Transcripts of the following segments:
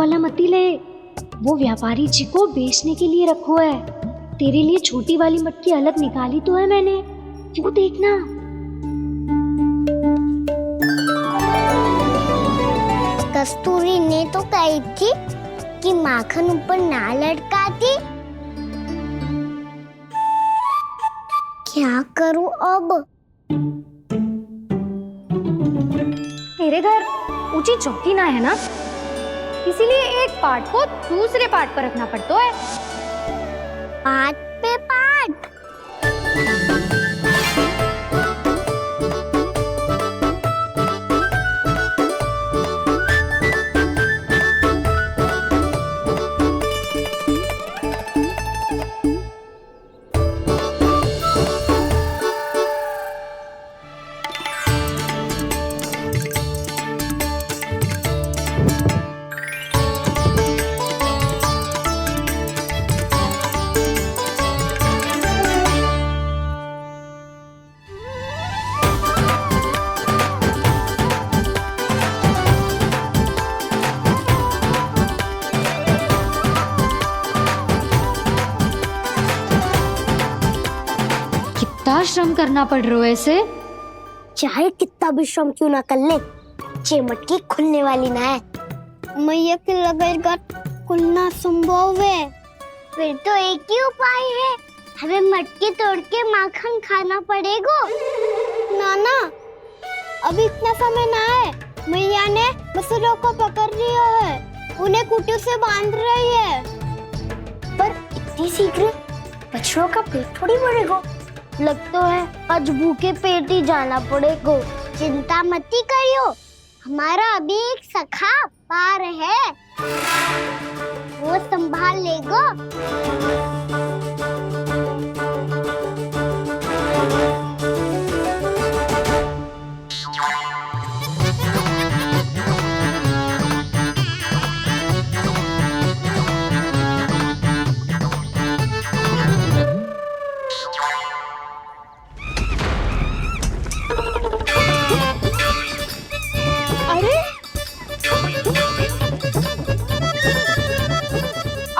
वाला मती ले, वो व्यापारी जी को बेचने के लिए रखो है। तेरे लिए छोटी वाली मटकी अलग निकाली तो है मैंने, वो देखना। कस्तूरी ने तो कही थी कि माखन ऊपर ना लटकाती। क्या करूं अब? मेरे घर ऊंची चौकी ना है ना, इसीलिए एक पार्ट को दूसरे पार्ट पर रखना पड़ता है। पार्ट पे पार्ट। कितना श्रम करना पड़ रहा है इसे। चाहे कितना भी श्रम क्यों ना कर ले, ये मटकी खुलने वाली ना है। मैया के लगेगा खुलना संभव है। फिर तो एक ही उपाय है, हमें मटकी तोड़ के माखन खाना पड़ेगा। नाना, अभी इतना समय ना है। मैया ने बछड़ों को पकड़ लिया है, उन्हें कुटियों से बांध रही है। पर इतनी शीघ्र बछड़ों का पेट थोड़ी भरेगा। लगता है आज भूखे पेट ही जाना पड़ेगा। चिंता मत करियो, हमारा अभी एक सखा पार है, वो संभाल लेगा।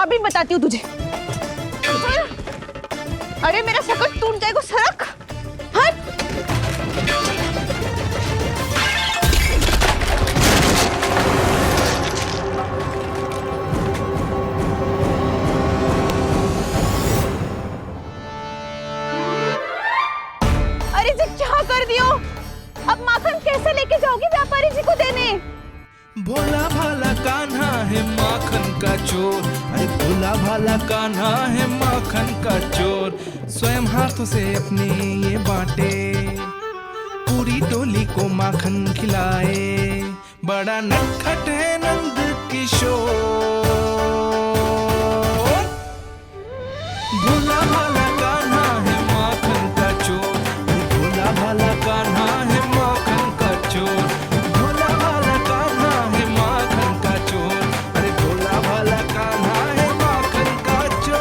अभी बताती हूँ तुझे। अरे मेरा शकल टूट जाएगा, सरक हट। अरे जी क्या कर दियो? अब माखन कैसे लेके जाओगी व्यापारी जी को देने? भोला भाला कान्हा है माखन का चोर, अरे भोला भाला कान्हा है माखन का चोर। स्वयं हाथों से अपने ये बांटे, पूरी टोली को माखन खिलाए। बड़ा नटखट है नंद किशोर। भोला भाला कान्हा है माखन का चोर, अरे भोला भाला कान्हा है माखन का चोर। भोला भाला कान्हा है माखन का चोर, अरे भोला भाला कान्हा है माखन का चोर।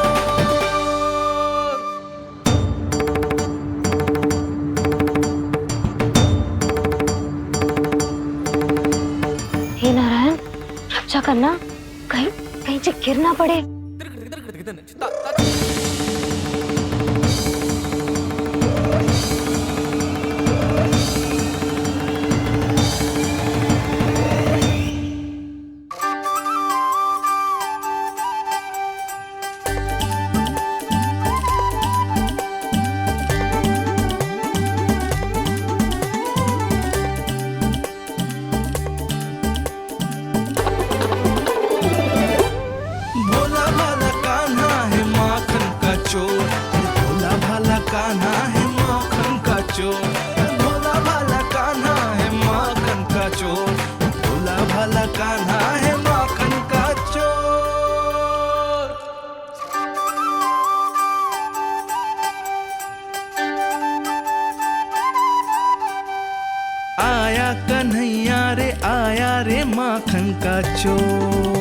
हे नारायण, रक्षा करना, कहीं कहीं से गिर ना पड़े। भोला भाला कान्हा है माखन का चोर, भोला भाला कान्हा है माखन का चोर। भोला भाला कान्हा है माखन का चोर, भोला भाला कान्हा है माखन का चोर। आया कन्हैया रे आया रे माखन का चोर।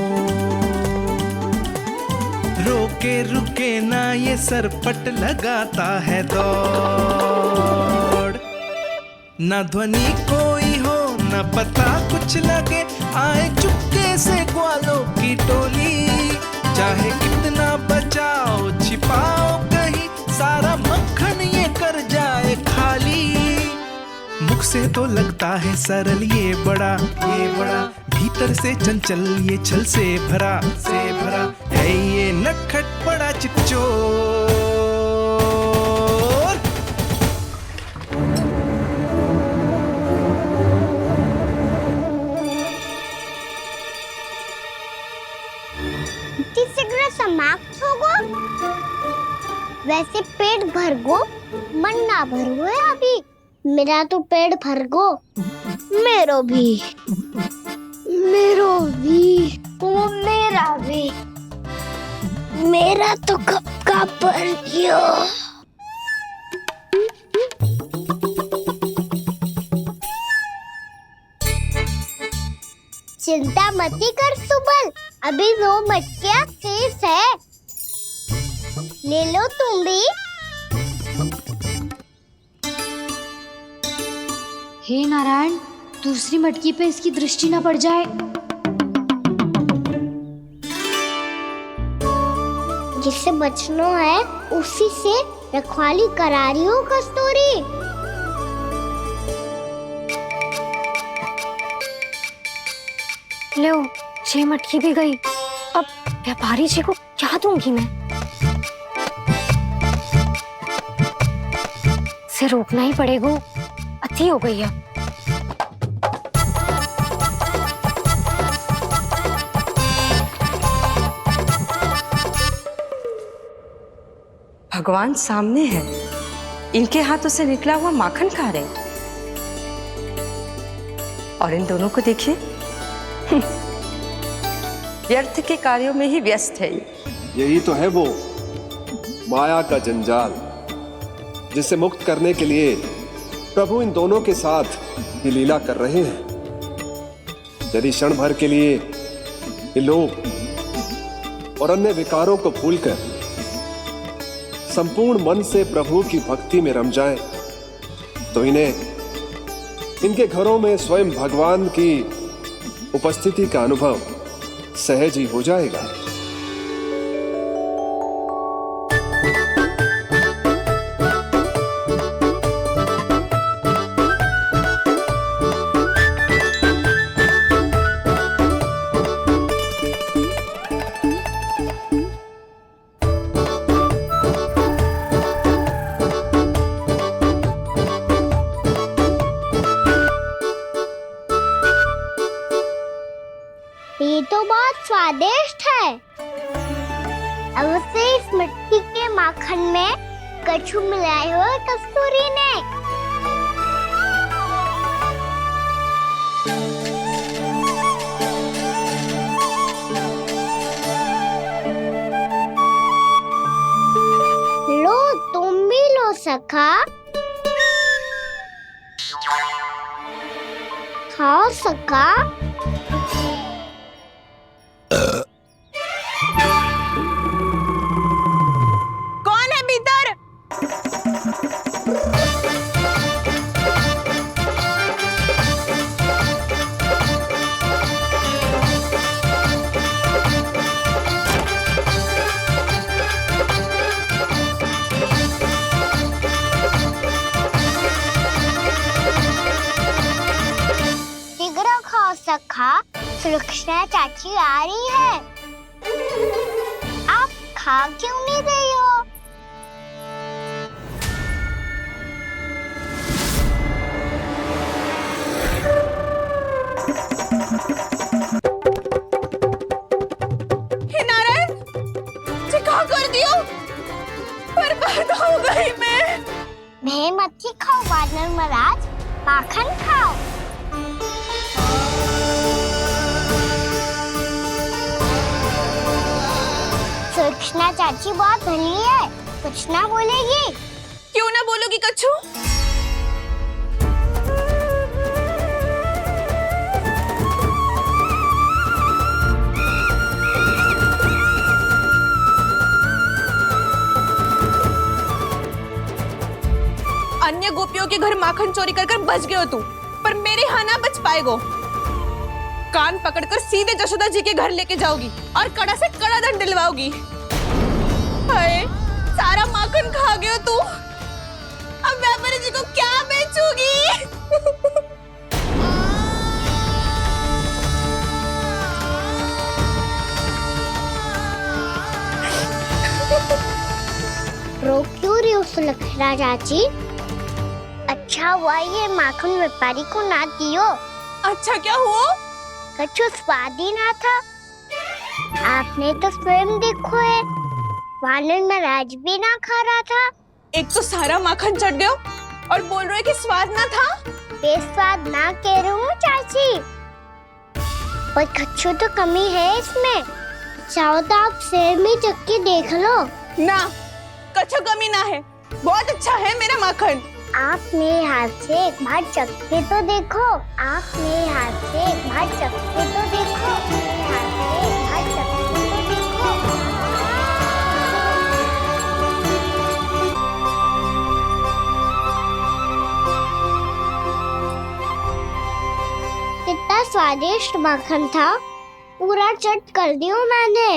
रोके रुके ना ये सरपट लगाता है दौड़। न ध्वनि कोई हो न पता कुछ लगे, आए चुपके से ग्वालों की चाहे कितना बचाओ छिपाओ कहीं, सारा मक्खन ये कर जाए खाली। मुख से तो लगता है सरल ये बड़ा, भीतर से चंचल ये छल से भरा है ये नटखट बड़ा चिकचोर। तीसरा समाप्त हो गो। वैसे पेट भर गो, मन ना भर गो है अभी। मेरा तो पेट भर गो। मेरो भी ओ मेरा भी। मेरा तो कब का भर गयो। चिंता मती कर सुबल, अभी 2 मटकियाँ शेष है। ले लो तुम भी। हे नारायण, दूसरी मटकी पे इसकी दृष्टि न पड़ जाए। जिससे बचना है उसी से रखवाली करा रही हो कस्तूरी। लो, 6 मटकी भी गई। अब व्यापारी जी को क्या दूंगी मैं? इसे रोकना ही पड़ेगा, अति हो गई है। भगवान सामने है, इनके हाथों से निकला हुआ माखन खा रहे, और इन दोनों को देखिए व्यर्थ के कार्यों में ही व्यस्त है। यही तो है वो माया का जंजाल, जिसे मुक्त करने के लिए प्रभु इन दोनों के साथ ये लीला कर रहे हैं। यदि क्षण भर के लिए ये लोभ और अन्य विकारों को भूलकर संपूर्ण मन से प्रभु की भक्ति में रम जाएं, तो इन्हें इनके घरों में स्वयं भगवान की उपस्थिति का अनुभव सहज ही हो जाएगा। ये तो बहुत स्वादिष्ट है। अवश्य इस मिट्टी के माखन में कछु मिलाए हो कस्तूरी ने। लो तुम भी लो सखा। खाओ सखा। कौन है भीतर? शीघ्र खाओ सखा, सुलक्षणा चाची आ रही है। आप खा क्यों नहीं रही हो? हे नारायण, क्या कर दियो? बर्बाद हो गई मैं। मच्छी खाओ वानर महाराज, माखन खाओ। सुलक्षणा चाची बहुत भली है, कुछ ना बोलेगी। क्यों ना बोलोगी कच्छू? अन्य गोपियों के घर माखन चोरी कर बच गए हो तू, पर मेरे यहाँ ना बच पाएगो। कान पकड़कर सीधे जशोदा जी के घर लेके जाओगी और कड़ा से कड़ा दंड दिलवाओगी। हाय, सारा माखन खा गए हो तू। अब व्यापारी जी को क्या बेचूगी? रो क्यों रही हो सुलक्षणा चाची? अच्छा हुआ ये माखन व्यापारी को ना दियो। अच्छा क्या हुआ? कछु स्वाद ही ना था। आपने तो स्वयं देखो है, वानर महाराज भी ना खा रहा था। एक तो सारा माखन चढ़ गया और बोल रहे कि स्वाद ना था। बेस्वाद ना कह रही हूँ चाची, पर कछु तो कमी है इसमें। चाहो तो आप सेब में चक्की देख लो। ना, कछु कमी ना है, बहुत अच्छा है मेरा माखन। आप मेरे हाथ से एक बार चक्के तो देखो। आप मेरे हाथ से एक बार चक्के तो देखो। मेरे हाथ से एक बार चक्के तो देखो। कितना स्वादिष्ट माखन था, पूरा चट कर दिया मैंने।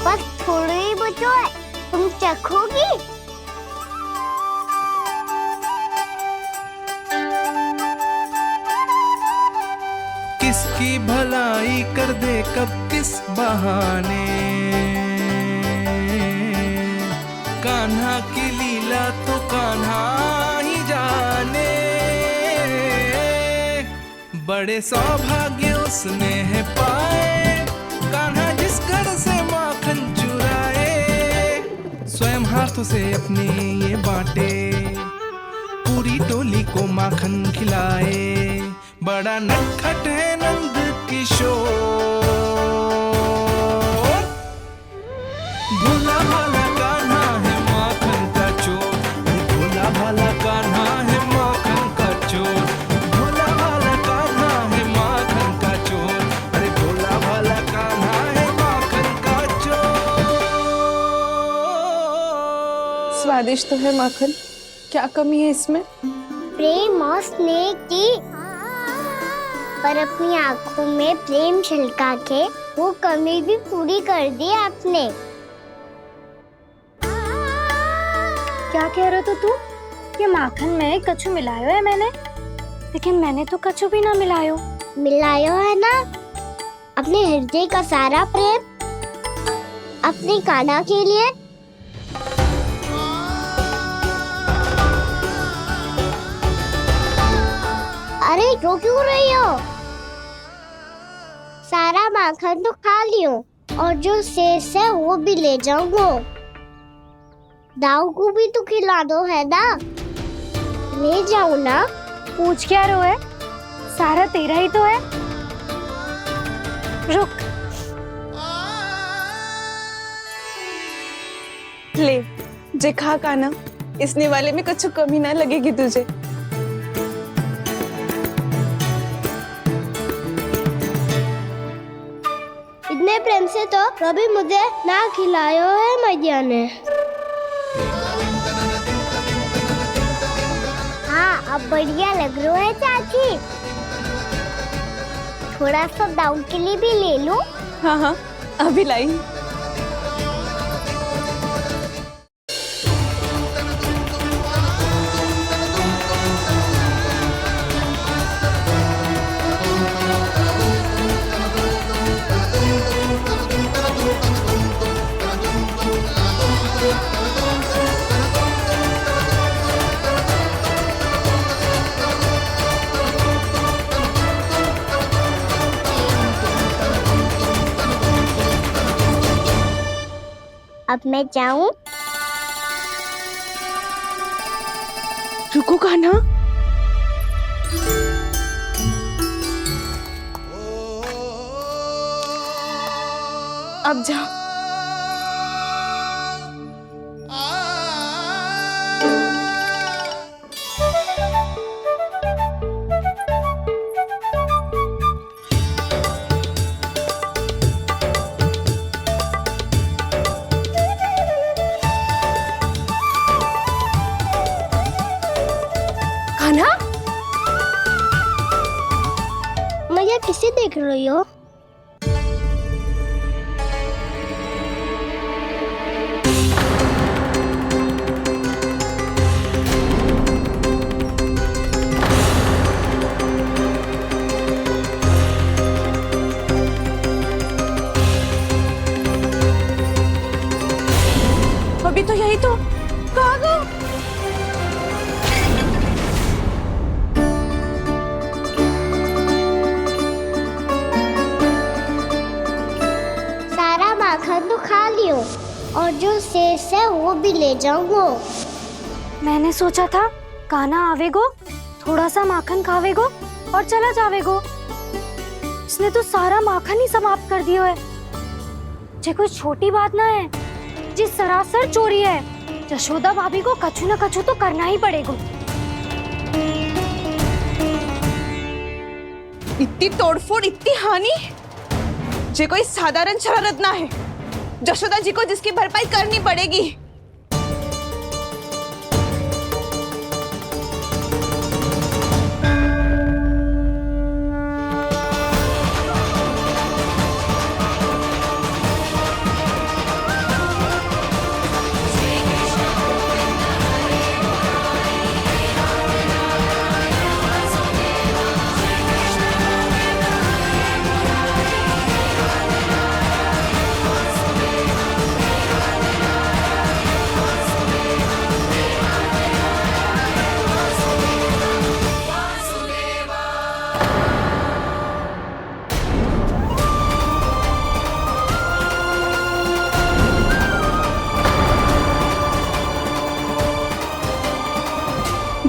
बस थोड़ी ही बचो है, तुम चखोगी? किसकी भलाई कर दे कब किस बहाने, कान्हा की लीला तो कान्हा ही जाने। बड़े सौभाग्य उसने है पाए, कान्हा जिस घर से माखन चुराए। स्वयं हाथों से अपने ये बांटे, पूरी टोली को माखन खिलाए। बड़ा नटखट है नंद किशोर, भोला भाला कान्हा है माखन का चोर। भोला भाला कान्हा है माखन का चोर। भोला भाला कान्हा है माखन का चोर। अरे भोला भाला कान्हा है माखन का चोर। स्वादिष्ट तो है माखन, क्या कमी है इसमें? प्रेम और स्नेह की, पर अपनी आंखों में प्रेम छलका के वो कमी भी पूरी कर दी आपने। क्या कह रहे हो तू? ये माखन में कछु मिलायो है मैंने, लेकिन मैंने तो कछु भी ना मिलायो। मिलायो है ना अपने हृदय का सारा प्रेम अपनी कान्हा के लिए। अरे रो क्यों रही हो? सारा माखन तो खा लियो और जो शेष है वो भी ले जाऊंगा। दाऊ को भी तो खिला दो है ना, ले जाओ ना। पूछ क्या रहो है, सारा तेरा ही तो है। रुक, ले जे खा कान्हा, इसने वाले में कुछ कमी ना लगेगी तुझे। इतने प्रेम से तो कभी मुझे ना खिलायो है मैया ने। हाँ, अब बढ़िया लग रहा है चाची। थोड़ा सा दाऊ के लिए भी ले लो। हाँ हाँ, अभी लाई। अब मैं जाऊं? रुको कान्हा, अब जाओ। देख रही हो? अभी तो यही तो कहाँ गो? सारा माखन तो खा लियो और जो शेष है वो भी ले जाऊंगो। मैंने सोचा था कान्हा आवेगो, थोड़ा सा माखन खावेगो और चला जावेगो। इसने तो सारा माखन ही समाप्त कर दिया है। ये कोई छोटी बात ना है, जी सरासर चोरी है। यशोदा भाभी को कछु न कछु तो करना ही पड़ेगा। इतनी तोड़फोड़, इतनी हानि, ये कोई साधारण शरारत ना है। यशोदा जी को जिसकी भरपाई करनी पड़ेगी।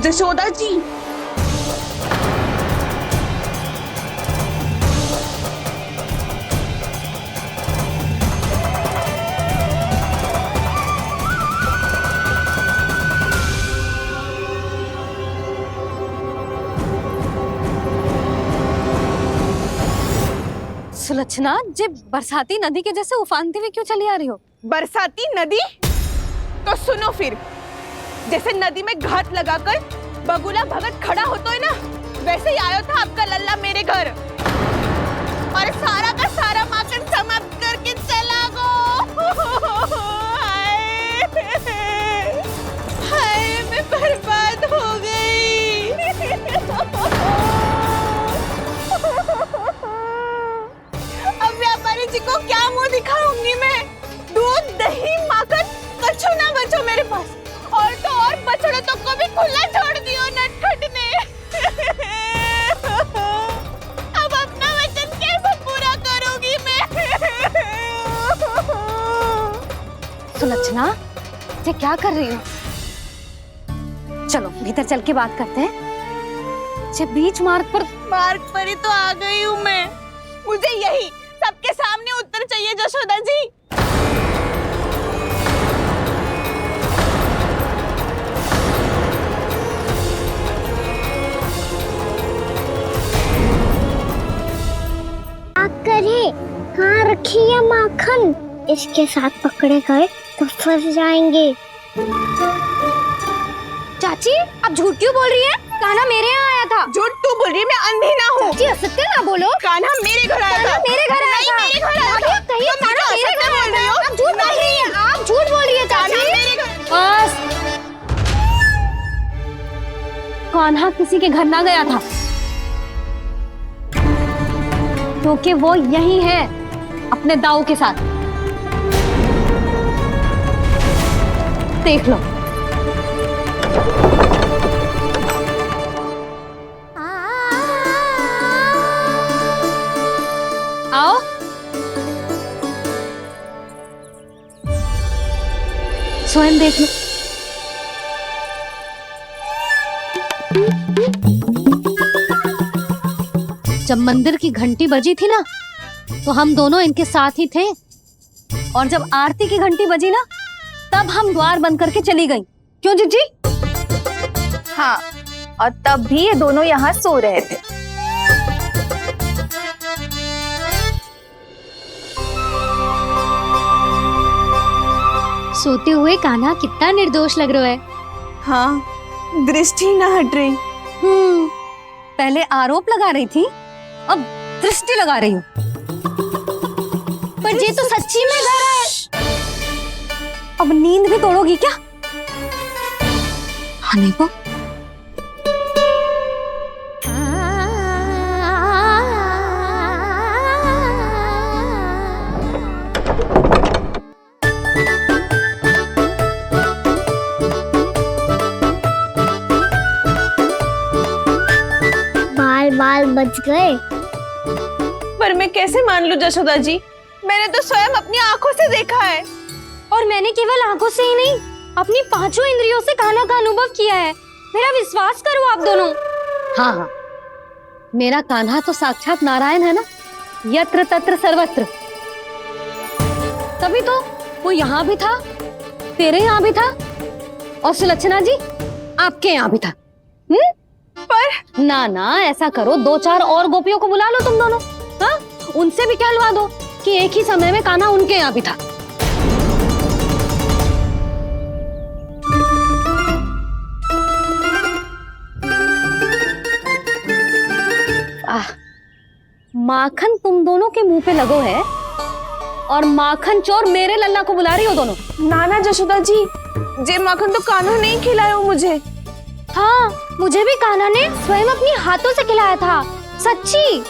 यशोदा जी, सुलक्षणा, जे बरसाती नदी के जैसे उफानते हुए क्यों चली आ रही हो? बरसाती नदी? तो सुनो फिर, जैसे नदी में घाट लगाकर बगुला भगत खड़ा होता है ना, वैसे ही आया था आपका लल्ला मेरे घर और सारा का सारा माखन समाप्त करके चला गो। हाय, मैं बर्बाद हो गई। अब व्यापारी जी को क्या मुंह दिखाऊंगी मैं? दूध, दही, माखन कछु ना बचो मेरे पास। और तो और बछड़े तो को भी खुला छोड़ दियो नटखट ने। अब अपना वचन कैसे पूरा करूंगी मैं? सुलक्षणा, ये क्या कर रही हो? चलो भीतर चल के बात करते हैं। ये बीच मार्ग पर ही तो आ गई हूँ मैं। मुझे यही सबके सामने उत्तर चाहिए यशोदा जी। करे कहाँ रखी है माखन? इसके साथ पकड़े गए तो फंस जाएंगे। चाची, आप झूठ क्यों बोल रही है? कान्हा मेरे यहाँ आया था। झूठ तू बोल रही है? मैं अंधी ना हूँ। चाची, असत्य ना बोलो। कान्हा मेरे घर आया था। मेरे घर आया था। मेरे घर आया था। कहिए कान्हा मेरे घर बोल रही हो? आप झूठ बोल रही है। आप झूठ बोल रही है चाची। बस, कान्हा किसी के घर ना गया था, क्योंकि वो यही है अपने दाऊ के साथ। देख लो। आओ। स्वयं देख लो। जब मंदिर की घंटी बजी थी ना, तो हम दोनों इनके साथ ही थे, और जब आरती की घंटी बजी ना, तब हम द्वार बंद करके चली गई। क्यों जीजी? हाँ, और तब भी ये दोनों यहाँ सो रहे थे। सोते हुए कान्हा कितना निर्दोष लग रहा है। हाँ, दृष्टि ना हट रही। पहले आरोप लगा रही थी, अब दृष्टि लगा रही हूँ। पर ये तो सच्ची में घर है। अब नींद भी तोड़ोगी क्या? हनी को बाल बाल बच गए। पर मैं कैसे मान लूं जशोदा जी, मैंने तो स्वयं अपनी आंखों से देखा है। और मैंने केवल आंखों से ही नहीं, अपनी पांचों इंद्रियों से कान्हा का अनुभव किया है। मेरा विश्वास करो आप दोनों। हाँ हाँ, मेरा कान्हा तो साक्षात नारायण है ना, यत्र तत्र सर्वत्र। तभी तो वो यहाँ भी था, तेरे यहाँ भी था, और सुलक्षणा जी आपके यहाँ भी था। पर ना ना, ऐसा करो, 2-4 और गोपियों को बुला लो तुम दोनों। हाँ, उनसे भी कहलवा दो कि एक ही समय में कान्हा उनके यहाँ भी था। माखन तुम दोनों के मुंह पे लगो है, और माखन चोर मेरे लल्ला को बुला रही हो दोनों। नाना जशोदा जी, जे माखन तो कान्हा नहीं खिलाया मुझे। हाँ, मुझे भी कान्हा ने स्वयं अपनी हाथों से खिलाया था, सच्ची।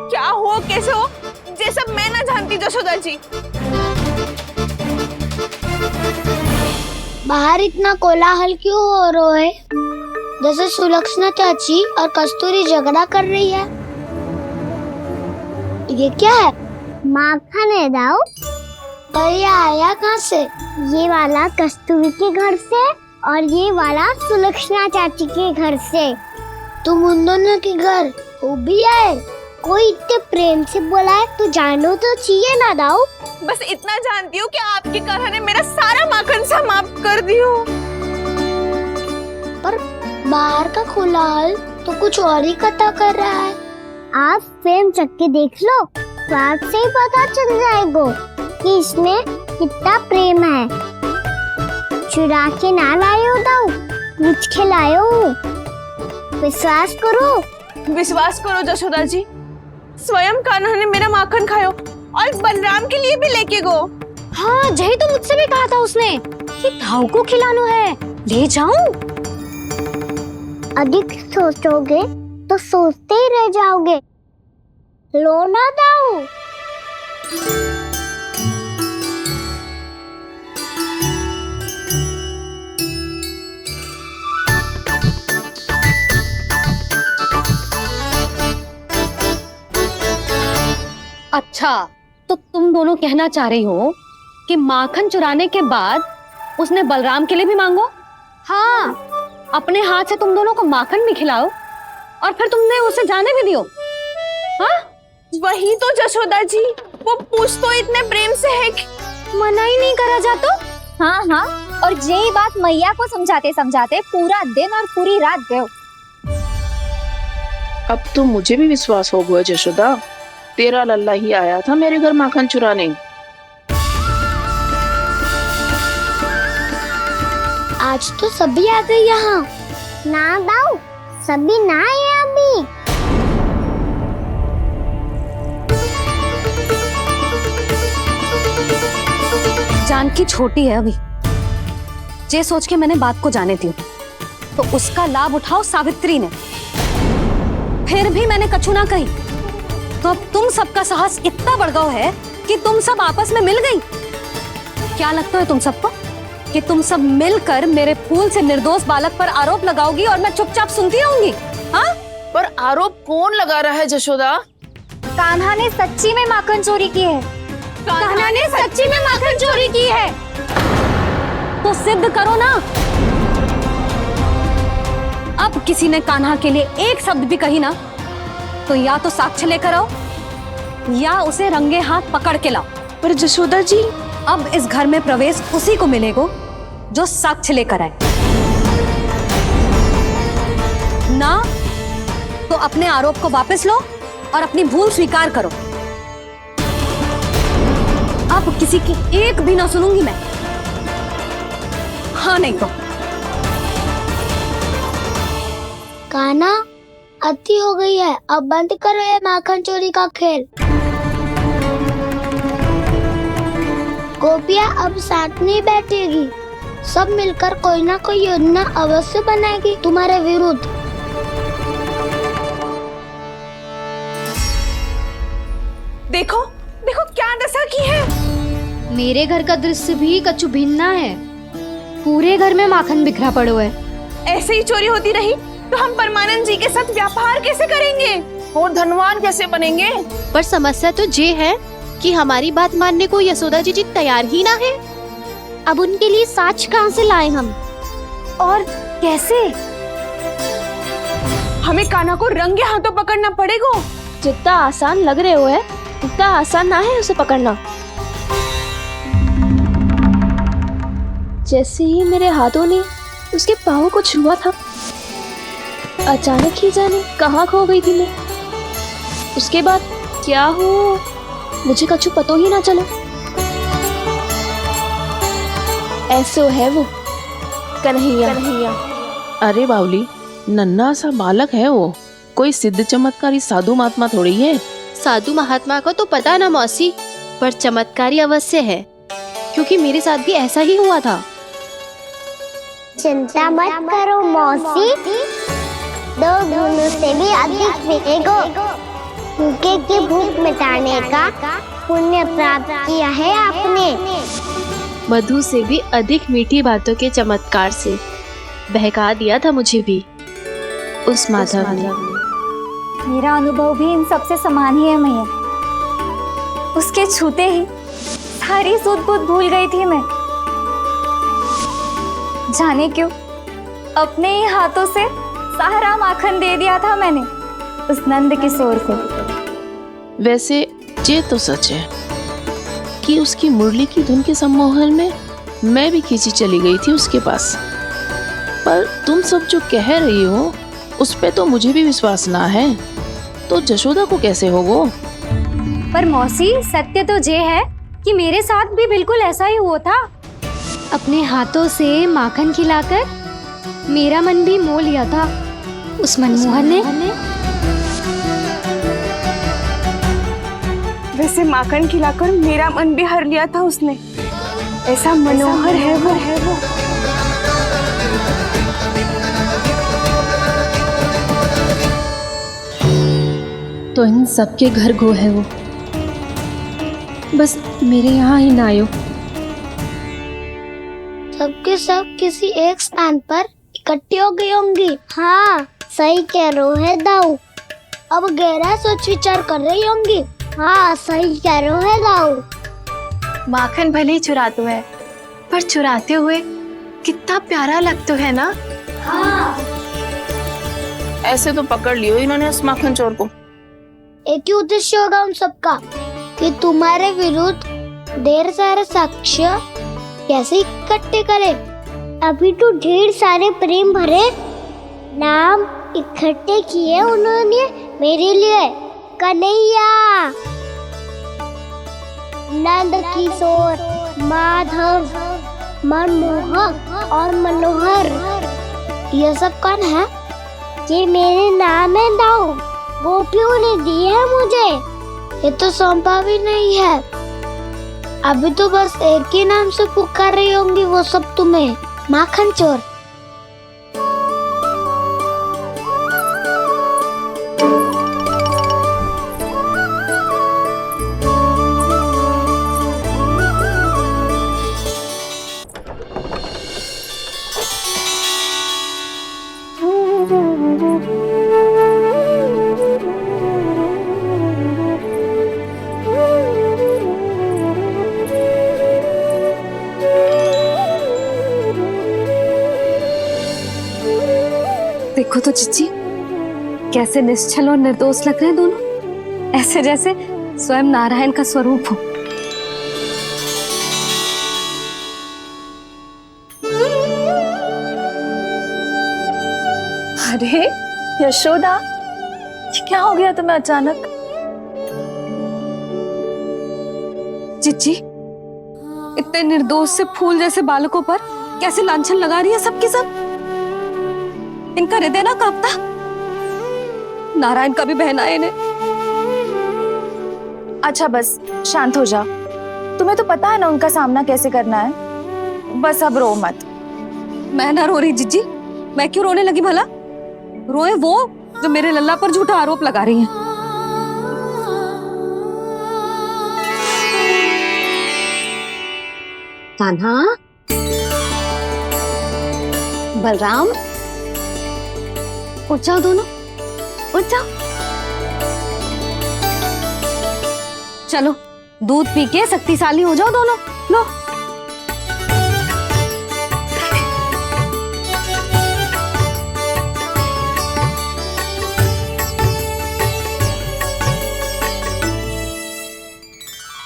क्या हो कैसे हो, ये सब मैं ना जानती जशोदा जी। बाहर इतना कोलाहल क्यों हो रहा है? जैसे सुलक्षणा चाची और कस्तूरी झगड़ा कर रही है। ये क्या है? माखन है दाऊ। और ये आया कहाँ से? ये वाला कस्तूरी के घर से और ये वाला सुलक्षणा चाची के घर से। तुम उन दोनों के घर वो भी आए? कोई इतने प्रेम से बोला है तो जानो तो चाहिए ना दाऊ। बस इतना जानती हूँ कि आपकी कान्हा ने मेरा सारा माखन समाप्त कर दियो। पर बाहर का कोलाहल तो कुछ और ही कथा कर रहा है। आप फिल्म चख के देख लो, तो आपसे ही पता चल जाएगा कि इसमें कितना प्रेम है। चुरा के ना लायो दाऊ, मुझ खिलायो। विश्वास करो जशोदा जी, स्वयं कान्हा ने मेरा माखन खायो और बलराम के लिए भी लेके गो। हाँ, यही तो मुझसे भी कहा था उसने कि दाऊ को खिलाना है, ले जाऊं। अधिक सोचोगे तो सोचते ही रह जाओगे। लो ना दाऊ। अच्छा, तो तुम दोनों कहना चाह रही हो कि माखन चुराने के बाद उसने बलराम के लिए भी मांगो? हाँ, अपने हाथ से तुम दोनों को माखन भी खिलाओ और फिर तुमने उसे जाने भी दियो। हाँ, वही तो जशोदा जी, वो पूछ तो इतने प्रेम से है कि मना ही नहीं करा जाता। हाँ हाँ, और यही बात मैया को समझाते समझाते पूरा दिन और पूरी रात गए। अब तो मुझे भी विश्वास हो गया जशोदा, तेरा लल्ला ही आया था मेरे घर माखन चुराने। आज तो सभी आ गए यहाँ। ना दाऊ, सभी ना आए अभी। जानकी छोटी है अभी, ये सोच के मैंने बात को जाने दी, तो उसका लाभ उठाओ सावित्री ने। फिर भी मैंने कछु ना कही, तो अब तुम सबका साहस इतना बढ़ गया है कि तुम सब आपस में मिल गई। क्या लगता है तुम सबको कि तुम सब मिलकर मेरे फूल से निर्दोष बालक पर आरोप लगाओगी और मैं चुपचाप सुनती रहूंगी? हाँ, पर आरोप कौन लगा रहा है जशोदा? कान्हा ने सच्ची में माखन चोरी की है। कान्हा ने सच्ची में माखन चोरी की है। तो सिद्ध करो ना। अब किसी ने कान्हा के लिए एक शब्द भी कही ना, तो या तो साक्ष्य लेकर आओ या उसे रंगे हाथ पकड़ के लाओ। पर जशोदा जी, अब इस घर में प्रवेश उसी को मिलेगा जो साक्ष्य लेकर आए। ना तो अपने आरोप को वापस लो और अपनी भूल स्वीकार करो। आप किसी की एक भी ना सुनूंगी मैं। हाँ नहीं तो कान्हा, अति हो गई है, अब बंद करो ये माखन चोरी का खेल। गोपिया अब साथ नहीं बैठेगी, सब मिलकर कोई ना कोई योजना अवश्य बनाएगी तुम्हारे विरुद्ध। देखो देखो क्या दशा की है। मेरे घर का दृश्य भी कछु भिन्न है। पूरे घर में माखन बिखरा पड़ो है। ऐसे ही चोरी होती रही तो हम परमानंद जी के साथ व्यापार कैसे करेंगे और धनवान कैसे बनेंगे? पर समस्या तो ये है कि हमारी बात मानने को यशोदा जी तैयार ही ना है। अब उनके लिए साक्ष कहाँ से लाएं हम? और कैसे? हमें कान्हा को रंगे हाथों पकड़ना पड़ेगा। जितना आसान लग रहे हो है उतना आसान ना है उसे पकड़ना। जैसे ही मेरे हाथों ने उसके पाँव को छुआ था, अचानक ही जाने कहाँ खो गई थी मैं। उसके बाद क्या हो मुझे कछु पतो ही ना चला। ऐसो है वो कन्हैया। अरे बावली, नन्हा सा बालक है वो, कोई सिद्ध चमत्कारी साधु महात्मा थोड़ी है। साधु महात्मा को तो पता ना मौसी, पर चमत्कारी अवश्य है, क्योंकि मेरे साथ भी ऐसा ही हुआ था। चिंता मत करो मौसी, 2 गुणों से भी अधिक मिलेगा। भूखे की भूख मिटाने का पुण्य प्राप्त किया है आपने। मधु से भी अधिक मीठी बातों के चमत्कार से बहका दिया था मुझे भी उस माधव ने। मेरा अनुभव भी इन सबसे समान ही है मैया। उसके छूते ही सारी सूध बूध भूल गई थी मैं। जाने क्यों अपने ही हाथों से सारा माखन दे दिया था मैंने उस नंद किशोर को। वैसे ये तो सच है कि उसकी मुरली की धुन के सम्मोहन में मैं भी खींची चली गई थी उसके पास। पर तुम सब जो कह रही हो उस पे तो मुझे भी विश्वास ना है, तो जशोदा को कैसे होगो? पर मौसी, सत्य तो ये है कि मेरे साथ भी बिल्कुल ऐसा ही हुआ था। अपने हाथों से माखन खिलाकर मेरा मन भी मोह लिया था उस मनमोहन ने। वैसे माखन खिलाकर मेरा मन भी हर लिया था उसने। ऐसा मनोहर है वो। तो इन सबके घर गो है वो, बस मेरे यहाँ ही ना आयो। सबके सब किसी एक स्थान पर इकट्ठी हो गई होंगी। हाँ, सही कह रहे है दाऊ। अब गहरा सोच विचार कर रही होंगी। हाँ, सही कह रहे है दाऊ। माखन भले ही चुराते है, पर चुराते हुए कितना प्यारा लगता है ना। हाँ। ऐसे तो पकड़ लियो इन्होंने उस माखन चोर को। एक ही उद्देश्य होगा उन सबका कि तुम्हारे विरुद्ध ढेर सारे साक्ष्य कैसे इकट्ठे करे। अभी तो ढेर सारे प्रेम भरे नाम इकट्ठे किए उन्होंने मेरे लिए। कन्हैया, नंद किशोर, माधव, मनमोहक और मनोहर, ये सब कौन है? ये मेरे नाम है दाऊ। गोपियों ने दी है मुझे, ये तो सौंपा भी नहीं है। अभी तो बस एक ही नाम से पुकार रही होंगी वो सब तुम्हें, माखन चोर। देखो तो चिच्ची, कैसे निश्चल और निर्दोष लग रहे हैं दोनों, ऐसे जैसे स्वयं नारायण का स्वरूप हो। अरे यशोदा, ये क्या हो गया तुम्हें अचानक? चिच्ची, इतने निर्दोष से फूल जैसे बालकों पर कैसे लांछन लगा रही है सबकी सब। इनका हृदय ना कांपता। नारायण का भी बहना है इन्हें। अच्छा बस शांत हो जा, तुम्हें तो पता है ना उनका सामना कैसे करना है। बस अब रो मत। मैं ना रो रही जीजी, मैं क्यों रोने लगी भला? रोए वो जो मेरे लल्ला पर झूठा आरोप लगा रही हैं। कान्हा, बलराम, उठ जाओ दोनों, उठ जाओ। चलो दूध पी के शक्तिशाली हो जाओ दोनों। लो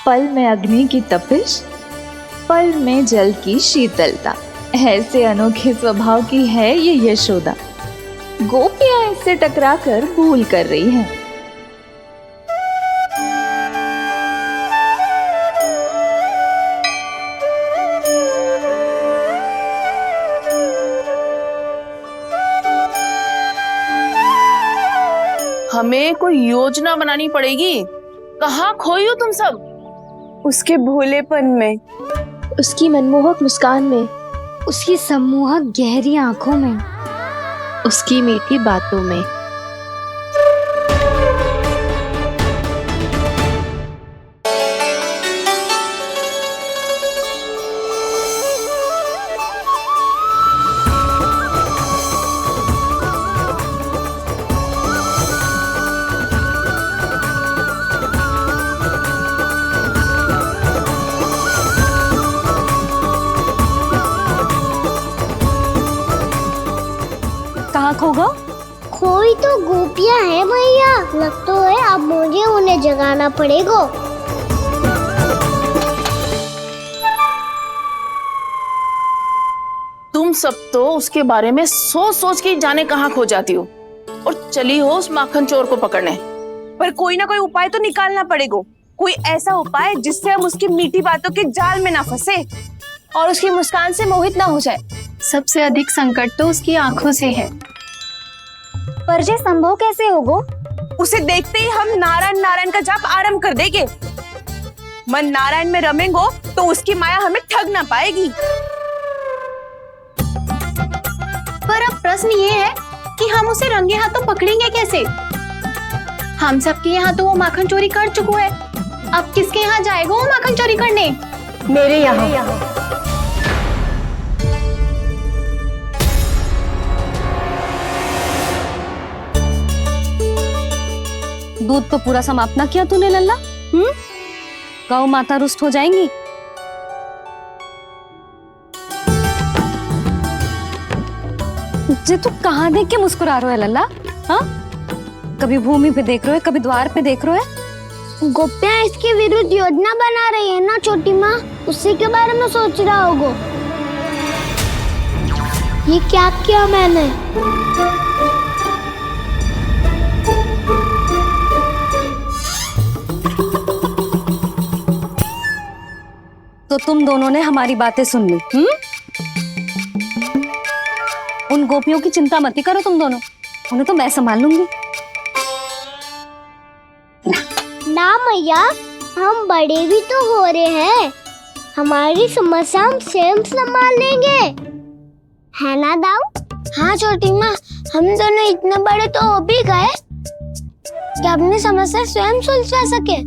पल में अग्नि की तपिश, पल में जल की शीतलता, ऐसे अनोखे स्वभाव की है ये यशोदा। गोपियां इससे टकराकर भूल कर रही हैं। हमें कोई योजना बनानी पड़ेगी। कहाँ खोई हो तुम सब? उसके भोलेपन में, उसकी मनमोहक मुस्कान में, उसकी सम्मोहक गहरी आंखों में, उसकी मीठी बातों में। कहाँ खो गो? कोई तो गोपियां है भैया, लगता है अब मुझे उन्हें जगाना पड़ेगा। तुम सब तो उसके बारे में सोच सोच के जाने कहाँ खो जाती हो और चली हो उस माखन चोर को पकड़ने। पर कोई ना कोई उपाय तो निकालना पड़ेगा। कोई ऐसा उपाय जिससे हम उसकी मीठी बातों के जाल में ना फंसे और उसकी मुस्कान से मोहित ना हो जाए। सबसे अधिक संकट तो उसकी आंखों से है। पर ये संभव कैसे होगो? उसे देखते ही हम नारायण नारायण का जाप आरंभ कर देंगे। मन नारायण में रमेंगो तो उसकी माया हमें ठग ना पाएगी। पर अब प्रश्न ये है कि हम उसे रंगे हाथों पकड़ेंगे कैसे? हम सबके यहाँ तो वो माखन चोरी कर चुका है। अब किसके यहाँ जाएगा वो माखन चोरी करने? मेरे यहाँ। दूध तो पूरा समाप्त ना किया तूने लल्ला। गौ माता रुष्ट हो जाएंगी। जे तू कहाँ देख के मुस्कुरा रहे हो लल्ला? हाँ, कभी भूमि पे देख रहे हो, कभी द्वार पे देख रहे हो। गोपियां इसके विरुद्ध योजना बना रही है ना छोटी माँ, उसी के बारे में सोच रहा होगा। ये क्या किया मैंने? तो तुम दोनों ने हमारी बातें सुन ली। उन गोपियों की चिंता मत करो तुम दोनों, उन्हें तो मैं संभाल लूंगी। ना मैया, हम बड़े भी तो हो रहे हैं, हमारी समस्या हम स्वयं संभाल लेंगे, है ना दाऊ? हाँ छोटी माँ, हम दोनों इतने बड़े तो हो भी गए कि अपनी समस्या स्वयं सुलझा सके।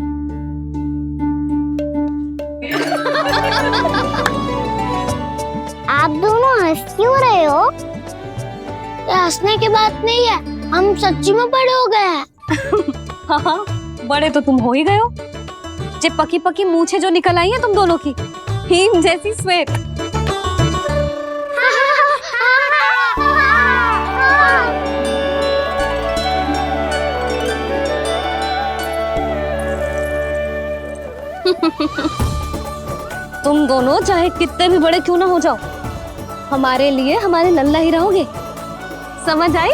आप दोनों हंस क्यों रहे हो? ये हंसने की बात नहीं है, हम सच्ची में बड़े हो गए हैं। हाँ, बड़े तो तुम हो ही गए हो। जे पकी पकी मूछें जो निकल आई हैं तुम दोनों की, हिम जैसी श्वेत। तुम दोनों चाहे कितने भी बड़े क्यों ना हो जाओ, हमारे लिए हमारे लल्ला ही रहोगे। समझ आई?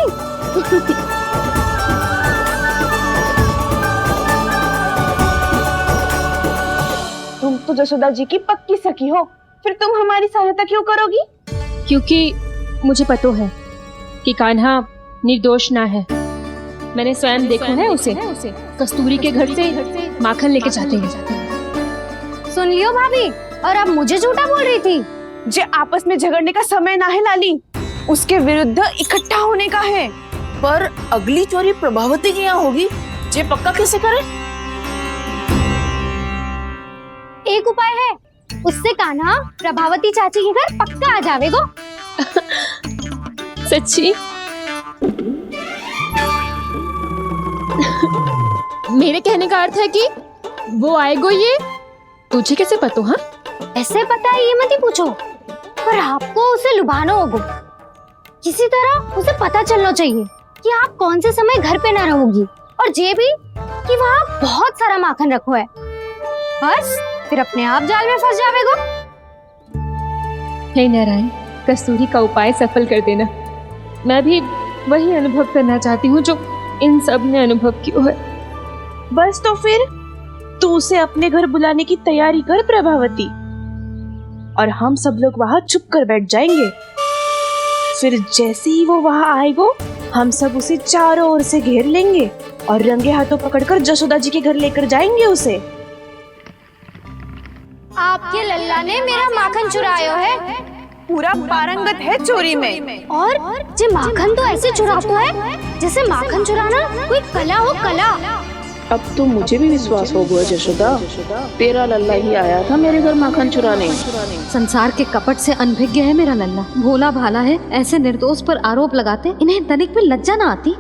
तुम तो जशोदा जी की पक्की सखी हो, फिर तुम हमारी सहायता क्यों करोगी? क्योंकि मुझे पता है कि कान्हा निर्दोष ना है। मैंने स्वयं देखा है उसे कस्तूरी के घर से माखन लेके जाते हैं। सुन लियो भाभी, और अब मुझे झूठा बोल रही थी। जे आपस में झगड़ने का समय ना है लाली, उसके विरुद्ध इकट्ठा होने का है। पर अगली चोरी प्रभावती की यहाँ होगी, जे पक्का कैसे करे? एक उपाय है, उससे कान्हा प्रभावती चाची के घर पक्का आ जावेगो। सच्ची? मेरे कहने का अर्थ है कि वो आएगो, ये तुझे कैसे पता? हाँ, ऐसे पता है ये मत ही पूछो, पर आपको उसे लुभाना होगा। किसी तरह उसे पता चलना चाहिए कि आप कौन से समय घर पे ना रहोगी, और ये भी कि वहाँ बहुत सारा माखन रखो है। बस फिर अपने आप जाल में फंस जावेगो। हे नारायण, कस्तूरी का उपाय सफल कर देना। मैं भी वही अनुभव करना चाहती हूँ जो इन सब ने अनुभव किया है। बस तो फिर तू उसे अपने घर बुलाने की तैयारी कर प्रभावती, और हम सब लोग वहाँ चुप कर बैठ जाएंगे। फिर जैसे ही वो वहाँ आएगो, हम सब उसे चारों ओर से घेर लेंगे और रंगे हाथों पकड़कर जशोदा जी के घर लेकर जाएंगे उसे। आपके लल्ला ने मेरा माखन चुरायो है, पूरा पारंगत है चोरी में। और जे माखन तो ऐसे चुराता है जैसे माखन चुराना कोई कला हो, कला। अब तो मुझे भी विश्वास हो गया जशोदा, तेरा लल्ला ही आया था मेरे घर माखन चुराने। संसार के कपट से अनभिज्ञ है मेरा लल्ला, भोला भाला है। ऐसे निर्दोष पर आरोप लगाते इन्हें तनिक भी लज्जा ना आती।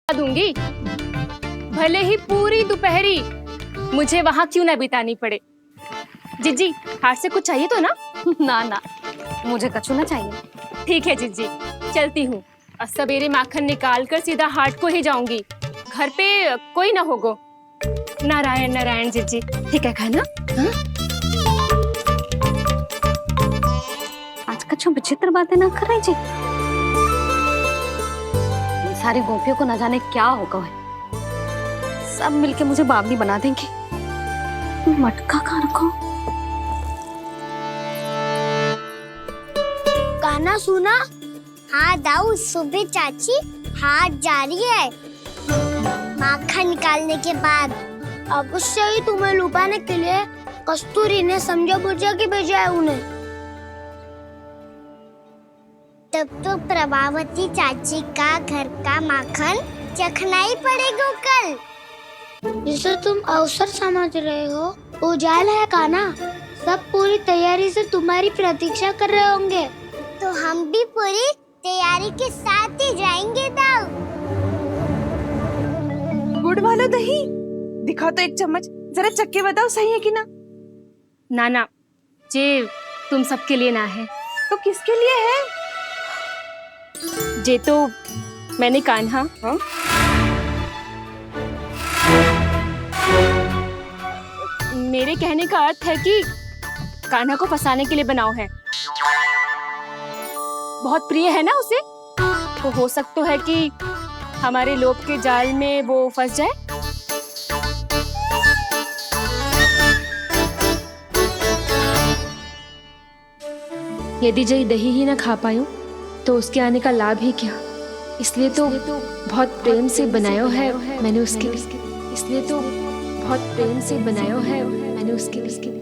दूंगी, भले ही पूरी दोपहरी मुझे वहाँ क्यों ना बितानी पड़े। जिज्जी, हाथ से कुछ चाहिए तो ना? ना ना, मुझे कछु ना चाहिए। ठीक है जिज्जी, चलती हूँ। और सवेरे माखन निकाल कर सीधा हाट को ही जाऊंगी, घर पे कोई ना होगो। नारायण नारायण जिज्जी, ठीक है खाना? हाँ? आज कछु विचित्र बातें ना कर रही जी। सारी गोपियों को न जाने क्या होगा है, सब मिलके मुझे बावली बना देंगे। मटका कहाँ रखो? गाना सुना? हाँ दाऊ, सुबह चाची हाथ जा रही है माखन निकालने के बाद। अवश्य ही तुम्हें लुभाने के लिए कस्तूरी ने समझा बुझा के भेजा है उन्हें। तब तो प्रभावती चाची का घर का माखन चखना ही पड़ेगा कल। जिसे तुम अवसर समझ रहे हो, उजाल है काना। सब पूरी तैयारी से तुम्हारी प्रतीक्षा कर रहे होंगे। तो हम भी पूरी तैयारी के साथ ही जाएंगे दाऊ। गुड़ वाला दही दिखा तो एक चम्मच, जरा चक्के बताओ सही है कि ना? ना ना, जे तुम सबके लिए ना है। तो किसके लिए है? जे तो मैंने कान्हा, हाँ? मेरे कहने का अर्थ है कि कान्हा को फंसाने के लिए बनाओ है। बहुत प्रिय है ना उसे, तो हो सकता है कि हमारे लोभ के जाल में वो फंस जाए। यदि जय दही ही ना खा पायूं तो उसके आने का लाभ ही क्या। इसलिए तो बहुत प्रेम से बनाया है मैंने उसके लिए। इसलिए तो बहुत प्रेम से बनाया है मैंने उसके लिए।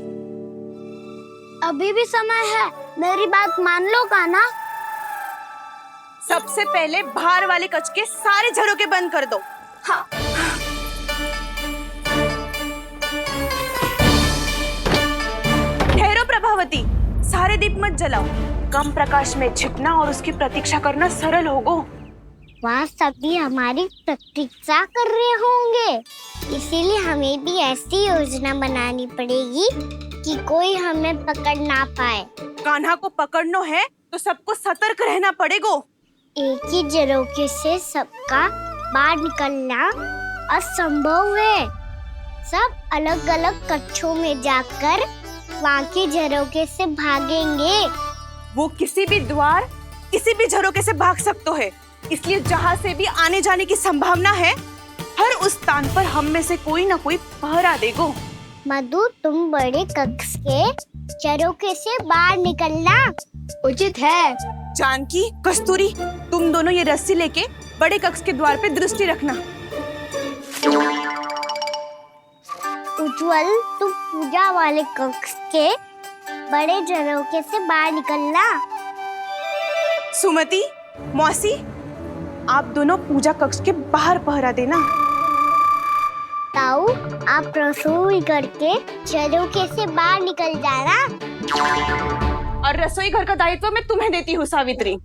अभी भी समय है, मेरी बात मान लो काना। सबसे पहले बाहर वाले कच के सारे झरोके बंद कर दो। हाँ। ठहरो प्रभावती, सारे दीप मत जलाओ। कम प्रकाश में छिपना और उसकी प्रतीक्षा करना सरल होगा। वहाँ सभी हमारी प्रतीक्षा कर रहे होंगे, इसीलिए हमें भी ऐसी योजना बनानी पड़ेगी कि कोई हमें पकड़ ना पाए। कान्हा को पकड़ना है तो सबको सतर्क रहना पड़ेगा। एक ही झरोके से सबका बाहर निकलना असंभव है। सब अलग अलग कक्षों में जाकर वहाँ के झरोके से भागेंगे। वो किसी भी द्वार, किसी भी झरोके से भाग सकते है, इसलिए जहाँ से भी आने जाने की संभावना है, हर उस स्थान पर हम में से कोई ना कोई पहरा देगो। मधु, तुम बड़े कक्ष के झरोखे से बाहर निकलना उचित है। जानकी, कस्तूरी, तुम दोनों ये रस्सी लेके बड़े कक्ष के द्वार पे दृष्टि रखना। उज्जवल, तुम पूजा वाले कक्ष के बड़े झरोखे से बाहर निकलना। सुमति, मौसी, आप दोनों पूजा कक्ष के बाहर पहरा देना। ताऊ, आप रसोई करके झरोखे से बाहर निकल जाना। और रसोई घर का दायित्व मैं तुम्हें देती हूँ सावित्री।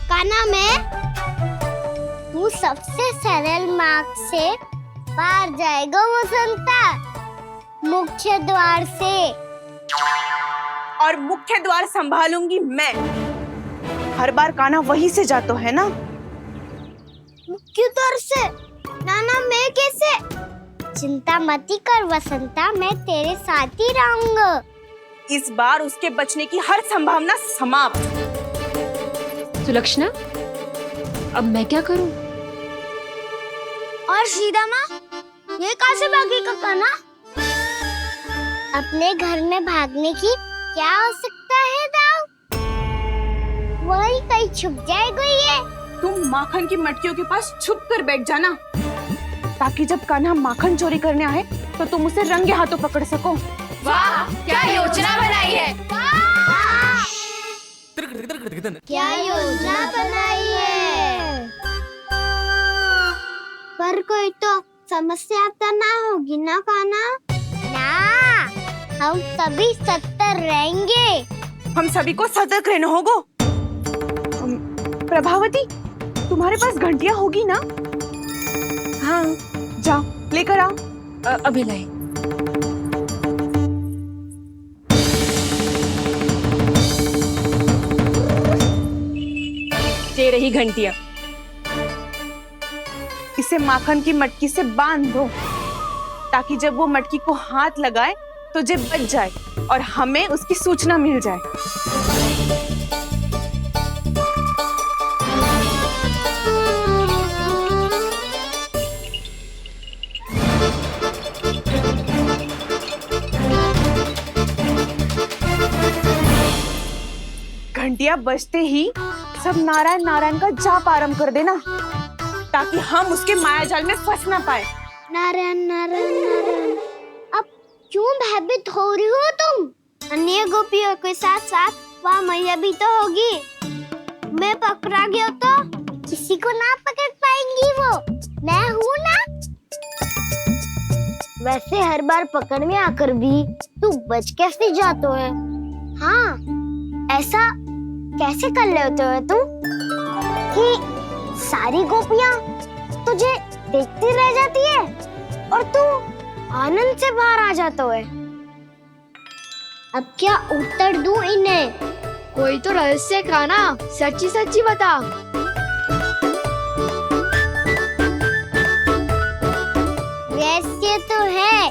कान्हा, मैं तू सबसे सरल मार्ग से बाहर जाएगा वसंता, मुख्य द्वार से। और मुख्य द्वार संभालूंगी मैं। हर बार कान्हा वहीं से जाता है ना। मुख्य द्वार से? नाना, मैं कैसे? चिंता मत कर वसंता, मैं तेरे साथ ही रहूंगा। इस बार उसके बचने की हर संभावना समाप्त। सुलक्षणा, अब मैं क्या करूं? और सीधा माँ, ये कहाँ से भागेगा कान्हा? अपने घर में भागने की क्या हो सकता है दाऊ? वही कहीं छुप जाएगा ये। तुम माखन की मटकियों के पास छुप कर बैठ जाना, ताकि जब कान्हा माखन चोरी करने आए तो तुम उसे रंगे हाथों पकड़ सको। वाह, क्या योजना बनाई है। क्या योजना बनाई है? पर कोई तो समस्या तो ना होगी ना कान्हा? ना, हम सभी सतर्क रहेंगे। हम सभी को सतर्क रहना होगा। प्रभावती, तुम्हारे पास घंटियां होगी ना? हाँ, जाओ लेकर आओ। अभी लाई। ये रही घंटियां। इसे माखन की मटकी से बांध दो, ताकि जब वो मटकी को हाथ लगाए तो जे बच जाए और हमें उसकी सूचना मिल जाए। घंटियां बजते ही सब नारायण नारायण का जाप आरंभ कर देना, ताकि हम उसके मायाजाल में फंस ना पाए। नारायण नारायण नारायण। अब क्यों भयभीत हो रही हो तुम? अन्य गोपियों के साथ साथ वहाँ मैया भी तो होगी। मैं पकड़ा गया तो किसी को ना पकड़ पाएंगी वो। मैं हूँ ना। वैसे हर बार पकड़ में आकर भी तू बच कैसे जाता है? हाँ, ऐसा कैसे कर लेते हो तुम कि सारी गोपियाँ तुझे देखती रह जाती है और तू आनंद से बाहर आ जाता है? अब क्या उत्तर दूं इन्हें? कोई तो रहस्य कान्हा, सच्ची सच्ची बता। रहस्य तो है,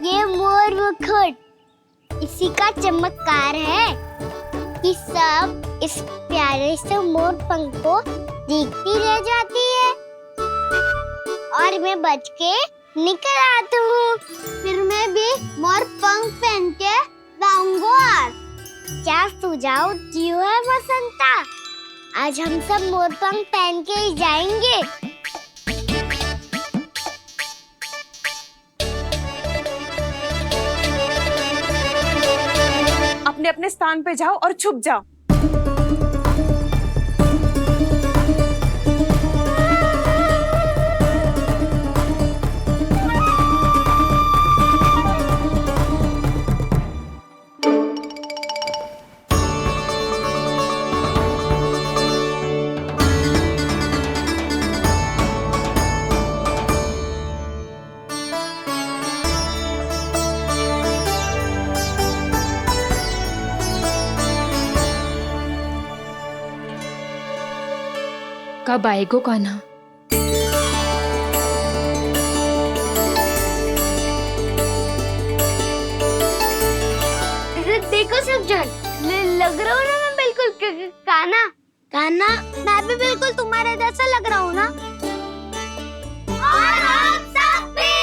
ये मोर मुकुट इसी का चमत्कार है कि सब इस प्यारे से मोर पंख को देखती रह जाती है और मैं बच के निकल आता हूँ। फिर मैं भी मोर पंख पहन के जाऊंगा। क्या सुझाव दियो है वसंता? आज हम सब मोर पंख पहन के ही जाएंगे। अपने अपने स्थान पे जाओ और छुप जाओ। कब आएगो कान्हा? देखो सब जन, लग रहा हूँ ना मैं बिल्कुल कान्हा। कान्हा, मैं भी बिल्कुल तुम्हारे जैसा लग रहा हूँ ना? और हम सब भी।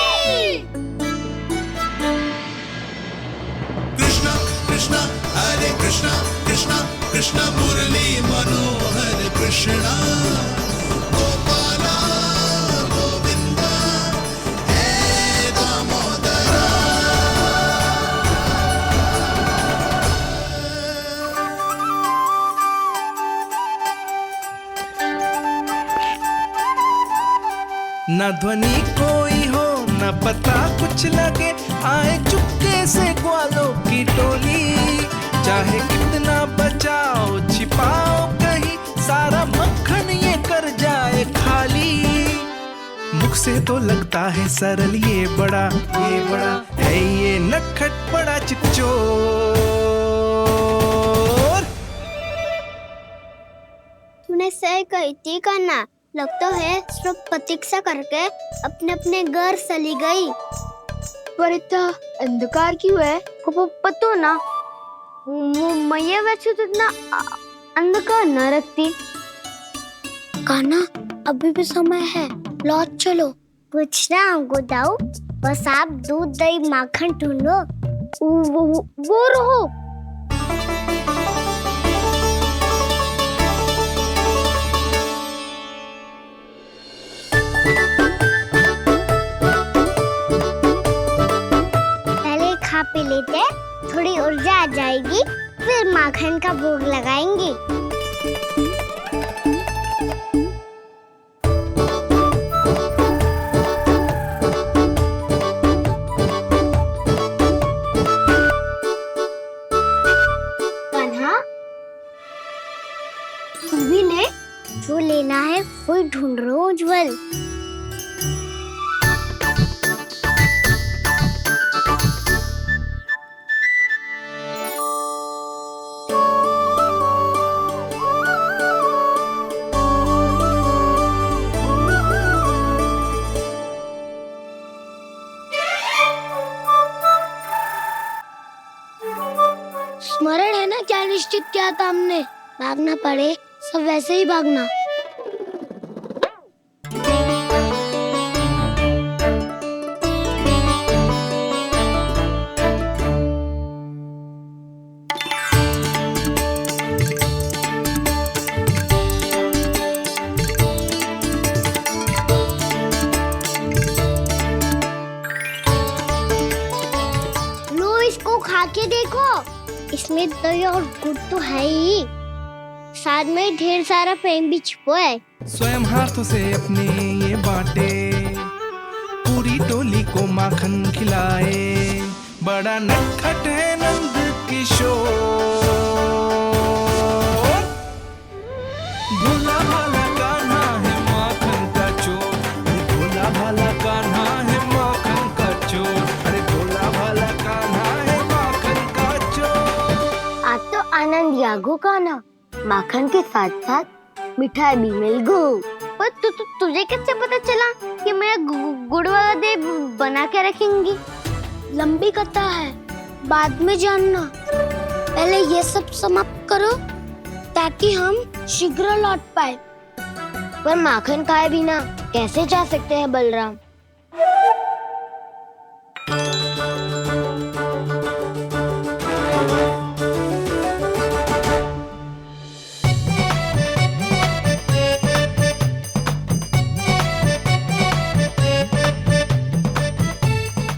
कृष्णा कृष्णा हरे कृष्णा कृष्णा कृष्णा मुरली मनोहर कृष्णा गोपाला गोविंदा हे दामोदरा। न ध्वनि कोई हो न पता कुछ लगे, आए चुपके से ग्वालों की टोली। चाहे कितना बचाओ छिपाओ कहीं, सारा मक्खन ये कर जाए खाली। मुख से तो लगता है सरल, ये बड़ा है ये नटखट बड़ा चिपचोर। तूने सही कही थी कान्हा, लगता है सिर्फ प्रतीक्षा करके अपने अपने घर चली गई। पर इतना अंधकार क्यों है? पतो ना, मैया वैसे तो इतना अंधकार न रखती। कान्हा अभी भी समय है, लौट चलो। कुछ ना हमको दाऊ, बस आप दूध दही माखन ढूंढो। वो रहो। खा पी लेते, थोड़ी ऊर्जा आ जाएगी, फिर माखन का भोग लगाएंगे। कान्हा, तू भी ले, जो लेना है वो ढूंढ रहा हूँ उज्जवल। स्मरण है ना क्या निश्चित किया था हमने? भागना पड़े सब वैसे ही भागना। लो इसको खा के देखो, इसमें दही और गुड़ तो है ही, साथ में ढेर सारा प्रेम भी छुपा है। स्वयं हाथों से अपने ये बांटे, पूरी टोली को माखन खिलाए। बड़ा नटखट है नंद किशोर, भोला भाला कान्हा है माखन का चोर। भोला भाला कान्हा है माखन का चोर, अरे भोला भाला कान्हा है माखन का चोर। आज तो आनंद यागो कान्हा, माखन के साथ साथ मिठाई भी मिल गई। पर तुझे कैसे पता चला कि मैं गुड़ वाला दे बना के रखेंगी? लंबी कथा है, बाद में जानना। पहले ये सब समाप्त करो ताकि हम शीघ्र लौट पाए। पर माखन खाए बिना कैसे जा सकते हैं बलराम?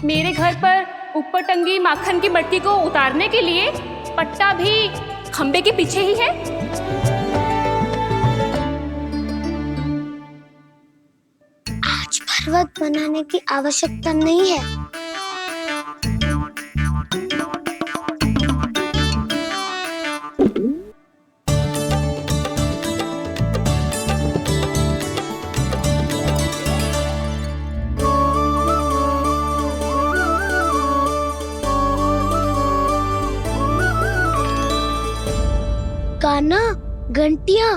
मेरे घर पर ऊपर टंगी माखन की मटकी को उतारने के लिए पट्टा भी खंबे के पीछे ही है। आज पर्वत बनाने की आवश्यकता नहीं है। कान्हा, घंटियां,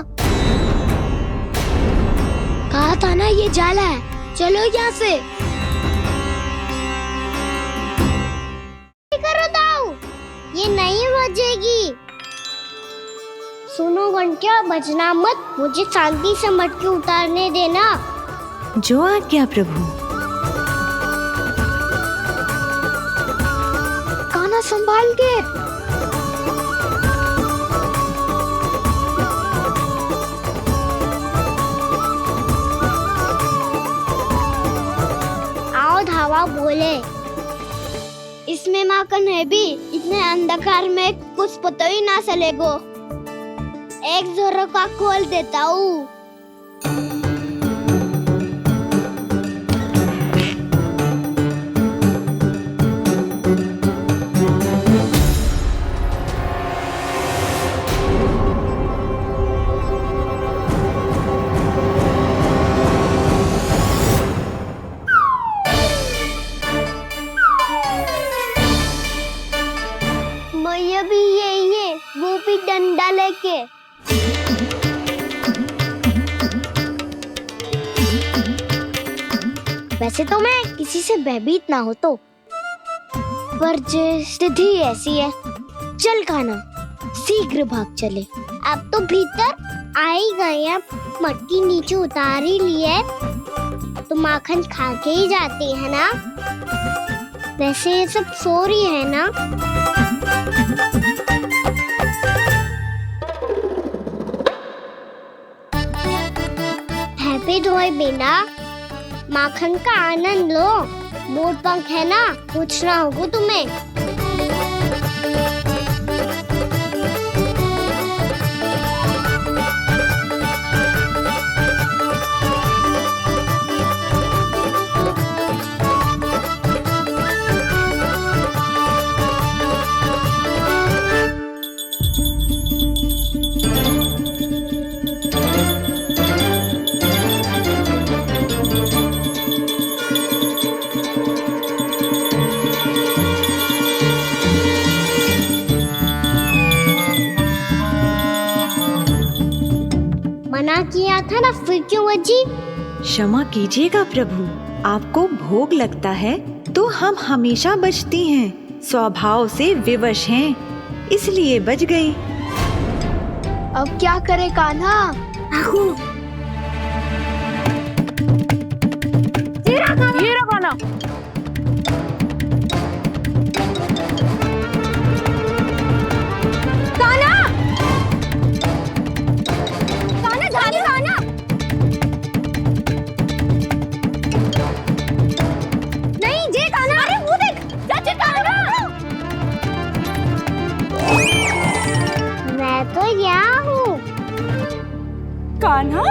कहा था ना ये जाला है, चलो यहाँ से। करो दाऊ, ये नहीं बजेगी। सुनो घंटिया, बजना मत, मुझे शांति से मटकी उतारने देना। जो आज्ञा प्रभु। कान्हा संभाल के। आओ धावा बोले, इसमें माखन है भी, इतने अंधकार में कुछ पता ही ना चलेगो। एक जोरों का खोल देता हूँ। मैया भी यही है, वो भी डंडा लेके। वैसे तो मैं किसी से भयभीत ना हो तो, पर स्थिति ऐसी है। चल कान्हा, शीघ्र भाग चले। अब तो भीतर आ ही गए हैं, मटकी नीचे उतार ही लिए, तो माखन खा के ही जाते हैं ना। वैसे ये सब सो रही है ना। हैप्पी धोए बिना माखन का आनंद लो। मोर पंख है ना, पूछना होगा तुम्हें। मना किया था ना, फिर क्यों बची? क्षमा कीजिएगा प्रभु, आपको भोग लगता है तो हम हमेशा बचती हैं, स्वभाव से विवश हैं, इसलिए बच गई। अब क्या करे कान्हा? ये रहा कान्हा। मैं तो यहाँ हूँ। कान्हा,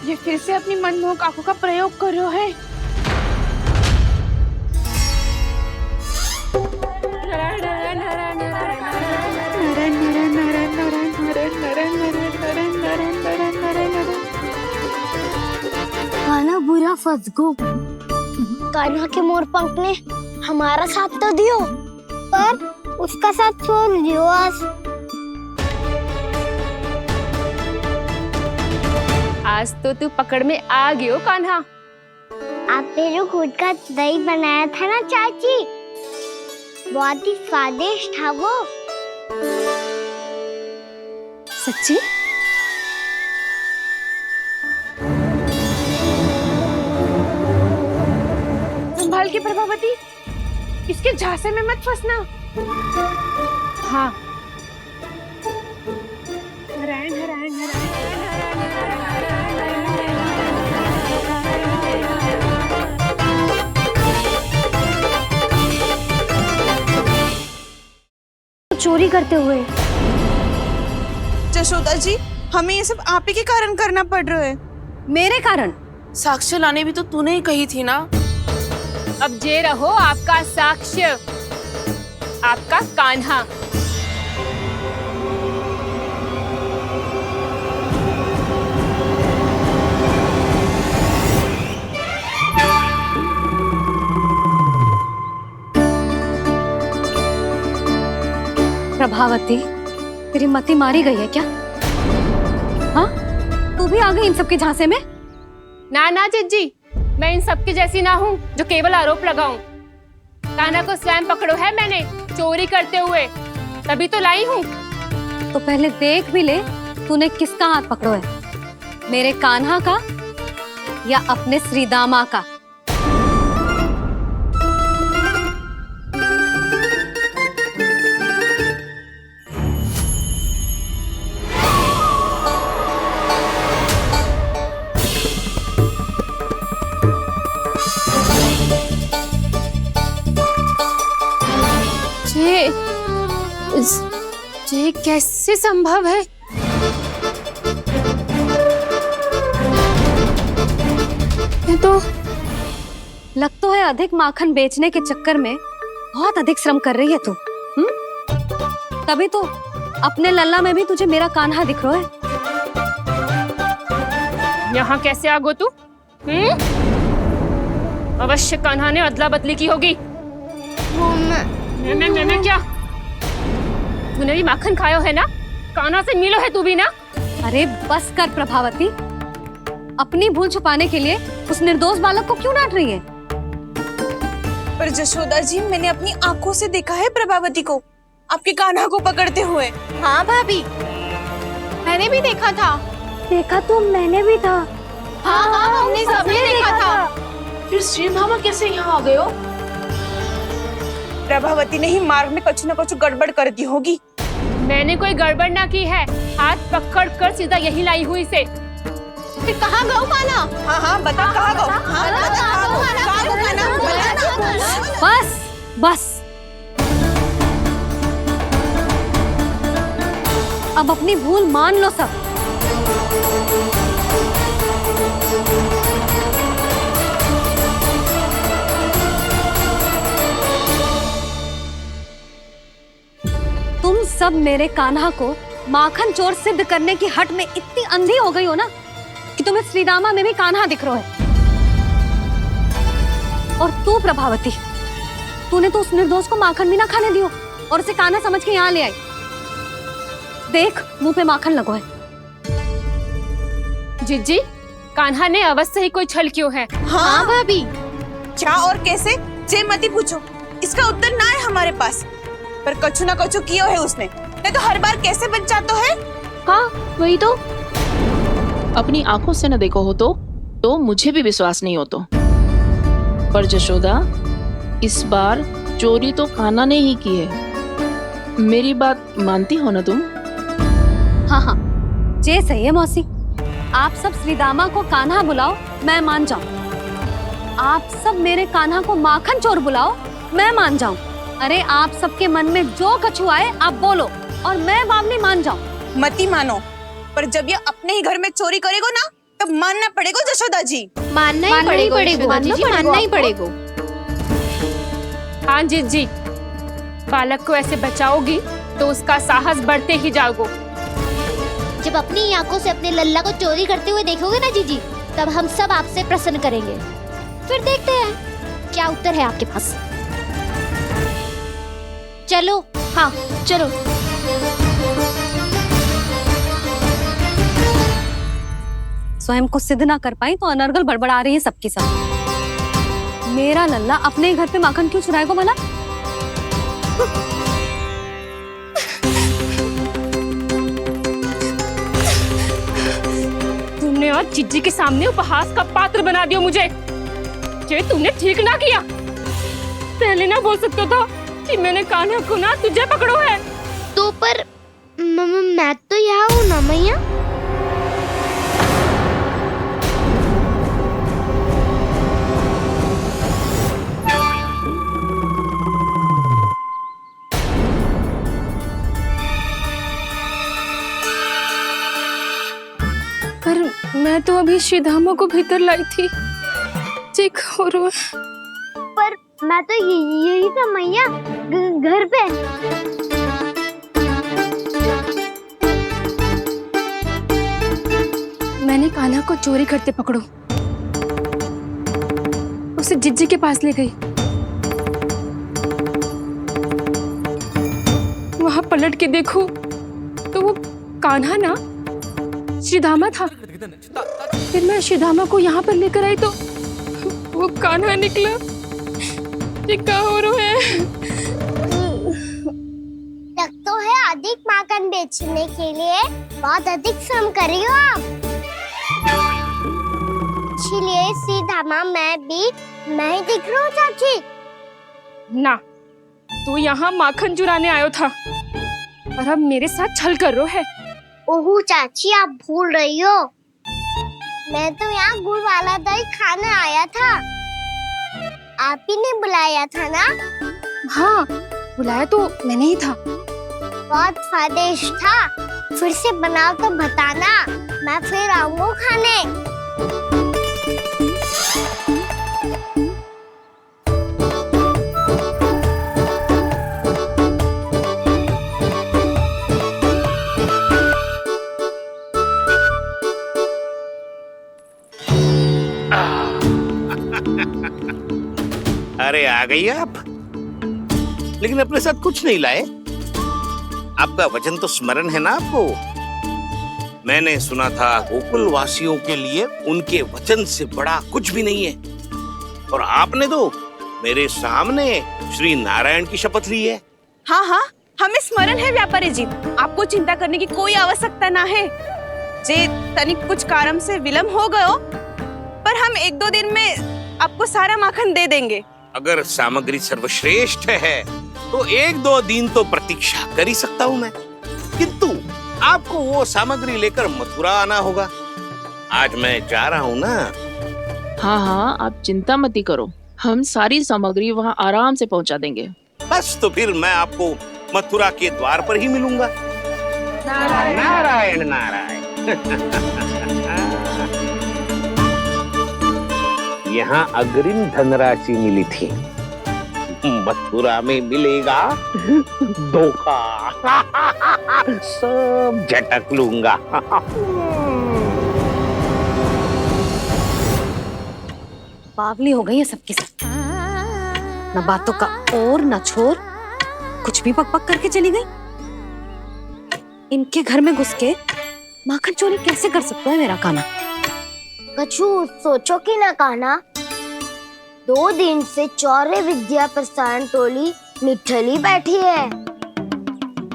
ये फिर से अपनी मनमोहक आंखों का प्रयोग कर रहा है। कान्हा बुरा फंस गो। कान्हा के मोर पंख ने हमारा साथ तो दियो, पर उसका साथ छोड़ दियो। आज तो तू पकड़ में आ गयो कान्हा। आपने जो खुद का दही बनाया था ना चाची, बहुत ही स्वादिष्ट था वो। सच्ची? संभाल के प्रभावती, इसके झांसे में मत फंसना। हाँ, नारायण नारायण नारायण। चोरी करते हुए। जशोदा जी, हमें ये सब आप ही के कारण करना पड़ रहा है। मेरे कारण? साक्ष्य लाने भी तो तूने ही कही थी ना। अब जे रहो आपका साक्ष्य, आपका कान्हा। प्रभावती, तेरी मति मारी गई है क्या? हाँ, तू भी आ गई इन सबके झांसे में? ना ना जिज्जी, मैं इन सबकी जैसी ना हूँ जो केवल आरोप लगाऊं। कान्हा को स्वयं पकड़ो है मैंने चोरी करते हुए, तभी तो लाई हूँ। तो पहले देख भी ले तूने किसका हाथ पकड़ो है, मेरे कान्हा का या अपने श्रीदामा का? ये कैसे संभव है? ये तो लग तो है अधिक माखन बेचने के चक्कर में बहुत अधिक श्रम कर रही है तू। तभी तो अपने लल्ला में भी तुझे मेरा कान्हा दिख रहा है। यहाँ कैसे आ गो तू? अवश्य कान्हा ने अदला बदली की होगी। मैं क्या? तूने भी माखन खायो है ना? कान्हा से मिलो है तू भी ना? अरे बस कर प्रभावती, अपनी भूल छुपाने के लिए उस निर्दोष बालक को क्यों डांट रही है? पर जशोदा जी, मैंने अपनी आंखों से देखा है प्रभावती को आपके कान्हा को पकड़ते हुए। हाँ भाभी, मैंने भी देखा था। देखा तो मैंने भी था। हाँ हाँ, हमने सबने देखा था। फिर श्रीधामा कैसे यहाँ आ गए हो? प्रभावती ने ही मार्ग में कुछ न कुछ गड़बड़ कर दी होगी। मैंने कोई गड़बड़ ना की है, हाथ पकड़ कर सीधा यही लाई हुई से। फिर कहाँ गौ कान्हा? हाँ हाँ बता, कहाँ गौ? हाँ बस बस, अब अपनी भूल मान लो सब। तुम सब मेरे कान्हा को माखन चोर सिद्ध करने की हट में इतनी अंधी हो गई हो ना कि तुम्हें श्रीदामा में भी कान्हा दिख रहा है। और तू प्रभावती, तूने तो उस निर्दोष को माखन भी ना खाने दियो और उसे कान्हा समझ के यहाँ ले आई। देख, मुंह पे माखन लगो है। जिज्जी, कान्हा ने अवश्य ही कोई छल क्यों है। हाँ भाभी, क्या और कैसे जे मती पूछो, इसका उत्तर ना है हमारे पास। पर कछु ना कछु किया है उसने, नहीं तो हर बार कैसे बच जाता है। हाँ वही तो, अपनी आंखों से न देखो हो तो मुझे भी विश्वास नहीं हो तो। पर जशोदा, इस बार चोरी तो कान्हा ने ही की है। मेरी बात मानती हो ना तुम? हाँ हाँ, जे सही है मौसी। आप सब श्रीदामा को कान्हा बुलाओ, मैं मान जाऊं। आप सब मेरे कान्हा को माखन चोर बुलाओ, मैं मान जाऊं। अरे आप सबके मन में जो कछु आए आप बोलो और मैं बावली मान जाऊं। मती मानो, पर जब ये अपने ही घर में चोरी करेगो ना, तब मानना पड़ेगा जशोदा जी। मानना ही पड़ेगा, मानना ही पड़ेगा। हाँ जिज्जी, बालक को ऐसे बचाओगी तो उसका साहस बढ़ते ही जाओगे। जब अपनी आंखों से अपने लल्ला को चोरी करते हुए देखोगे ना जीजी, तब हम सब आपसे प्रसन्न करेंगे। फिर देखते हैं क्या उत्तर है आपके पास। चलो, हाँ चलो। स्वयं को सिद्ध ना कर पाई तो अनर्गल बड़बड़ा रही है सबके साथ। मेरा लल्ला अपने ही घर पे माखन क्यों चुराएगा भला? तुमने आज जिज्जी के सामने उपहास का पात्र बना दिया मुझे। ये तुमने ठीक ना किया। पहले ना बोल सकता था कि मैंने कान्हा को ना तुझे पकड़ो है। तो पर मैं तो यहाँ हूँ ना मैया। पर मैं तो अभी श्रीधामा को भीतर लाई थी। चेक हो रहा है। पर मैं तो यही था मैया, घर पे। मैंने कान्हा को चोरी करते पकड़ो, उसे जिज्जी के पास ले गई। वहां पलट के देखूं तो वो कान्हा ना श्रीधामा था। फिर मैं श्रीधामा को यहाँ पर लेकर आई तो वो कान्हा निकला। ये क्या हो रहा है? लगता है अधिक माखन बेचने के लिए बहुत अधिक श्रम कर रही हो आप। इसलिए सीधामा मैं ही दिख रहा हूँ चाची। ना, तू यहाँ माखन चुराने आयो था और अब मेरे साथ छल कर रहा है। ओह चाची, आप भूल रही हो, मैं तो यहाँ गुड़ वाला दही खाने आया था। आप ही ने बुलाया था ना? हाँ, बुलाया तो मैंने ही था। बहुत स्वादिष्ट था। फिर से बनाओ तो बताना, मैं फिर आऊंगा खाने। अरे आ गई आप, लेकिन अपने साथ कुछ नहीं लाए। आपका वचन तो स्मरण है ना आपको? मैंने सुना था गोकुल वासियों के लिए उनके वचन से बड़ा कुछ भी नहीं है, और आपने तो मेरे सामने श्री नारायण की शपथ ली है। हाँ हाँ, हमें स्मरण है व्यापारी जी, आपको चिंता करने की कोई आवश्यकता ना है। जे तनिक कुछ कारण से विलंब हो गयो, पर हम 1-2 दिन में आपको सारा माखन दे देंगे। अगर सामग्री सर्वश्रेष्ठ है तो 1-2 दिन तो प्रतीक्षा कर ही सकता हूँ मैं, किंतु आपको वो सामग्री लेकर मथुरा आना होगा। आज मैं जा रहा हूँ ना। हाँ हाँ, आप चिंता मत करो, हम सारी सामग्री वहाँ आराम से पहुँचा देंगे। बस तो फिर मैं आपको मथुरा के द्वार पर ही मिलूंगा। नारायण नारायण। यहाँ अग्रिम धनराशि मिली थी, मथुरा में मिलेगा धोखा। सब झटक लूंगा। बावली हो गई है सबकी सब। न बातों का और न छोर, कुछ भी पक पक करके चली गई। इनके घर में घुस के माखन चोरी कैसे कर सकता है मेरा कान्हा? कछु सोचो कि ना कान्हा, 2 दिन से चौर्य विद्या प्रसारण टोली निठली बैठी है।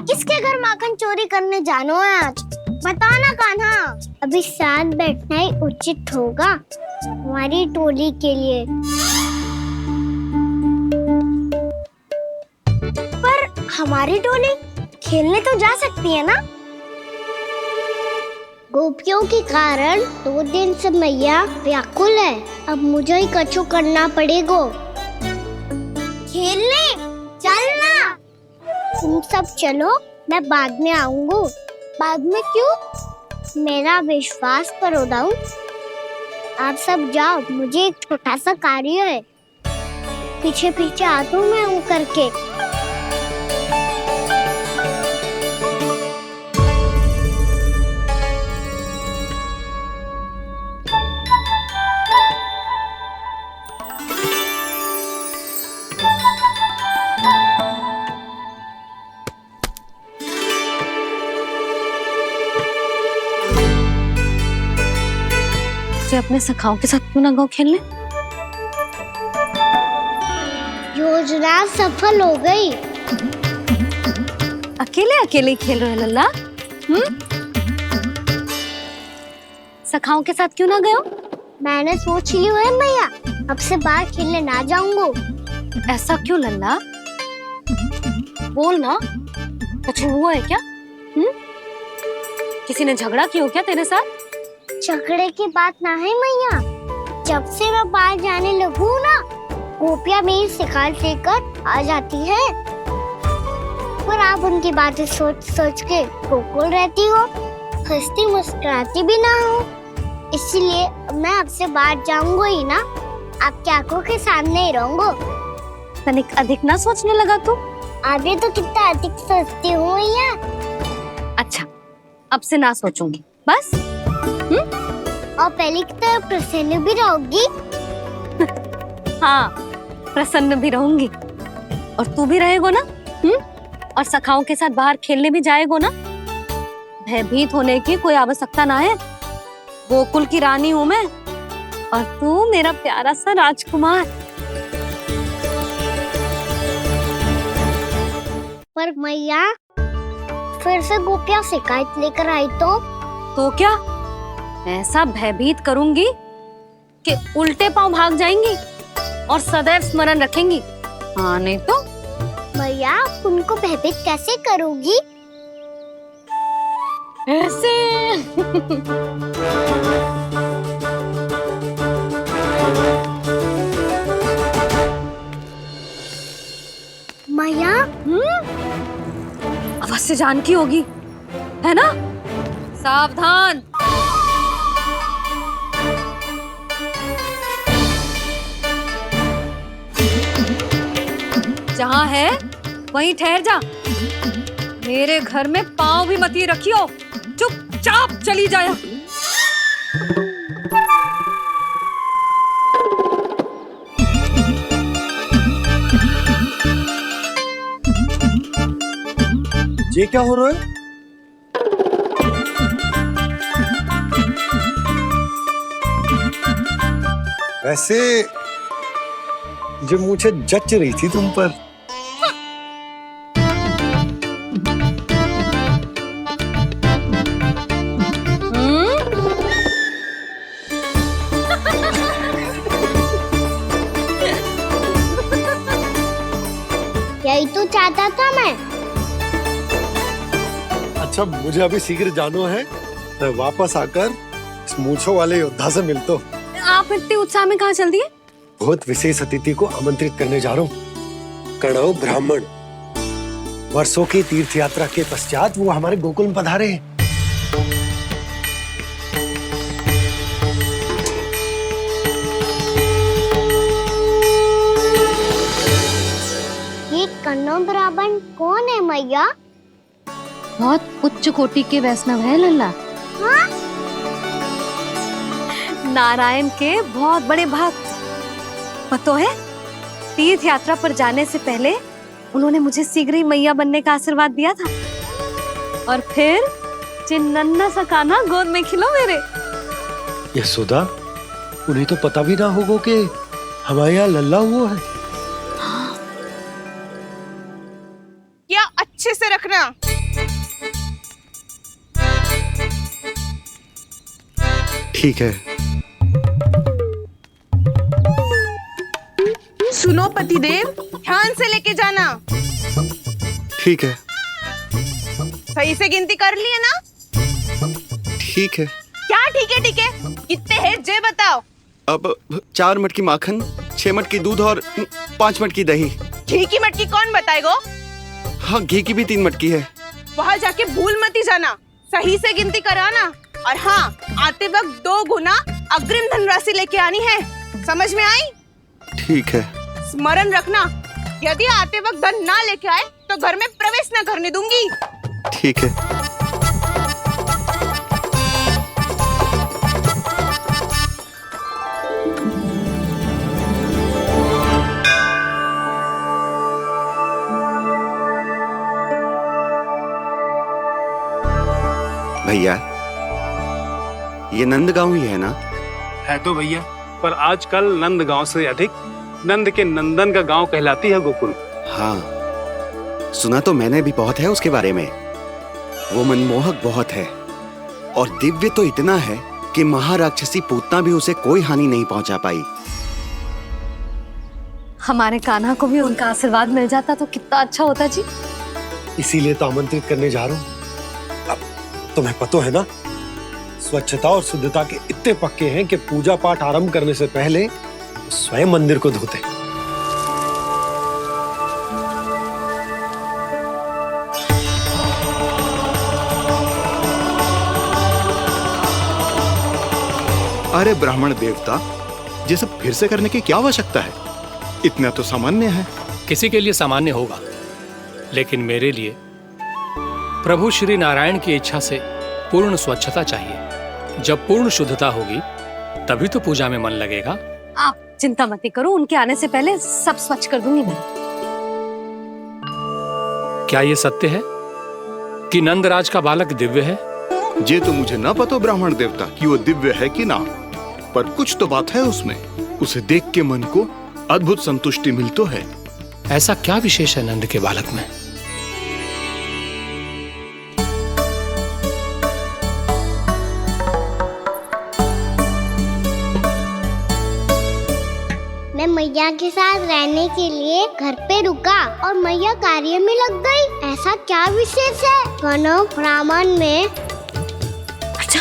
किसके घर माखन चोरी करने जानो है आज? बताओ ना कान्हा। अभी साथ बैठना ही उचित होगा हमारी टोली के लिए। पर हमारी टोली खेलने तो जा सकती है ना? गोपियों के कारण 2 दिन से मैया व्याकुल है। अब मुझे ही कछु करना पड़ेगा। खेलने चलना। तुम सब चलो, मैं बाद में आऊंगा। बाद में क्यों? मेरा विश्वास करो दाऊ। आप सब जाओ, मुझे एक छोटा सा कार्य है। पीछे पीछे आता हूँ मैं हूँ करके। अपने सखाओं के साथ क्यों ना गाँव खेलने? योजना सफल हो गई। अकेले अकेले खेल रहे लल्ला? सखाओं के साथ क्यों ना गए हो? मैंने सोच लिया है मैया, अब से बाहर खेलने ना जाऊंगा। ऐसा क्यों लल्ला? बोल ना, कुछ हुआ है क्या? किसी ने झगड़ा किया हो क्या तेरे साथ? झगड़े की बात ना है मैया। जब से मैं बाहर जाने लगू ना, गोपियां मेरी शिकार लेकर आ जाती है। पर आप उनकी बातें सोच सोच के गोकुल रहती हो, हंसती मुस्कुराती भी ना हो। इसलिए मैं आपसे बाहर जाऊंगा ही ना, आपकी आंखों के सामने ही रहूंगा। तनिक अधिक ना सोचने लगा तू? आगे तो कितना अधिक सोचती हूँ मैया। अच्छा, अब से ना सोचूंगी बस। और पहले की तरह प्रसन्न भी रहोगी? हाँ, प्रसन्न भी रहूंगी। और तू भी रहेगा ना? और सखाओं के साथ बाहर खेलने भी जाएगो ना? भयभीत होने की कोई आवश्यकता ना है। गोकुल की रानी हूँ मैं और तू मेरा प्यारा सा राजकुमार। पर मैया फिर से गोपियाँ शिकायत लेकर आई तो क्या ऐसा भयभीत करूंगी कि उल्टे पांव भाग जाएंगी और सदैव स्मरण रखेंगी। हाँ नहीं तो मैया उनको भयभीत कैसे करोगी? ऐसे मैया अवश्य जानकी होगी, है ना? सावधान। जहाँ है वहीं ठहर जा। मेरे घर में पाँव भी मत ही रखियो, चुपचाप चली जाया। ये क्या हो रहा है? वैसे जो मुझे जच रही थी तुम पर। यही तो चाहता था मैं। अच्छा मुझे अभी शीघ्र जाना है, मैं वापस आकर इस मूंछों वाले योद्धा से मिलता हूँ। आप इतने उत्साह में कहाँ चल दिए? बहुत विशेष अतिथि को आमंत्रित करने जा रहा हूँ। कणव ब्राह्मण वर्षों की तीर्थ यात्रा के पश्चात वो हमारे गोकुल में पधारे हैं। ये कणव ब्राह्मण कौन है मैया? बहुत उच्च कोटि के वैष्णव है लल्ला। हाँ? नारायण के बहुत बड़े भक्त। पता है, तीर्थ यात्रा पर जाने से पहले उन्होंने मुझे शीघ्र ही मैया बनने का आशीर्वाद दिया था और फिर चिन्नन्ना सा कान्हा गोद में खिलो मेरे। यशोदा, उन्हें तो पता भी ना होगा कि हमारे यहाँ लल्ला हुआ है। क्या अच्छे से रखना। ठीक है। सुनो पतिदेव, ध्यान से लेके जाना। ठीक है। सही से गिनती कर लिए ना? ठीक है। क्या ठीक है? ठीक है कितने हैं जे बताओ। अब 4 मटकी माखन, 6 मटकी दूध और 5 मटकी दही। घी की मटकी कौन बताएगो? हाँ, घी की भी 3 मटकी है। वहाँ जाके भूल मत ही जाना, सही से गिनती कराना। और हाँ, आते वक्त 2 गुना अग्रिम धनराशि लेके आनी है। समझ में आई? ठीक है। स्मरण रखना, यदि आते वक्त धन ना लेके आए तो घर में प्रवेश न करने दूंगी। ठीक है। भैया, ये नंदगांव ही है ना? है तो भैया, पर आजकल नंदगांव से अधिक नंद के नंदन का गांव कहलाती है गोकुल। हाँ, सुना तो मैंने भी बहुत है उसके बारे में। वो मनमोहक बहुत है और दिव्य तो इतना है कि महाराक्षसी पूतना भी उसे कोई हानि नहीं पहुंचा पाई। हमारे कान्हा को भी उनका आशीर्वाद मिल जाता तो कितना अच्छा होता जी। इसीलिए तो आमंत्रित करने जा रहा हूँ। अब तुम्हें पता है ना, स्वच्छता और शुद्धता के इतने पक्के हैं कि पूजा पाठ आरंभ करने से पहले स्वयं मंदिर को धोते। अरे ब्राह्मण देवता, ये सब फिर से करने की क्या आवश्यकता है? इतना तो सामान्य है। किसी के लिए सामान्य होगा, लेकिन मेरे लिए प्रभु श्री नारायण की इच्छा से पूर्ण स्वच्छता चाहिए। जब पूर्ण शुद्धता होगी तभी तो पूजा में मन लगेगा। आप चिंता मत करो, उनके आने से पहले सब स्वच्छ कर दूंगी मैं। क्या ये सत्य है कि नंदराज का बालक दिव्य है? ये तो मुझे ना पता ब्राह्मण देवता कि वो दिव्य है कि ना, पर कुछ तो बात है उसमें। उसे देख के मन को अद्भुत संतुष्टि मिल तो है। ऐसा क्या विशेष है नंद के बालक में? मैं मैया के साथ रहने के लिए घर पे रुका और मैया कार्य में लग गई। ऐसा क्या विशेष है गणों ब्राह्मण में? अच्छा,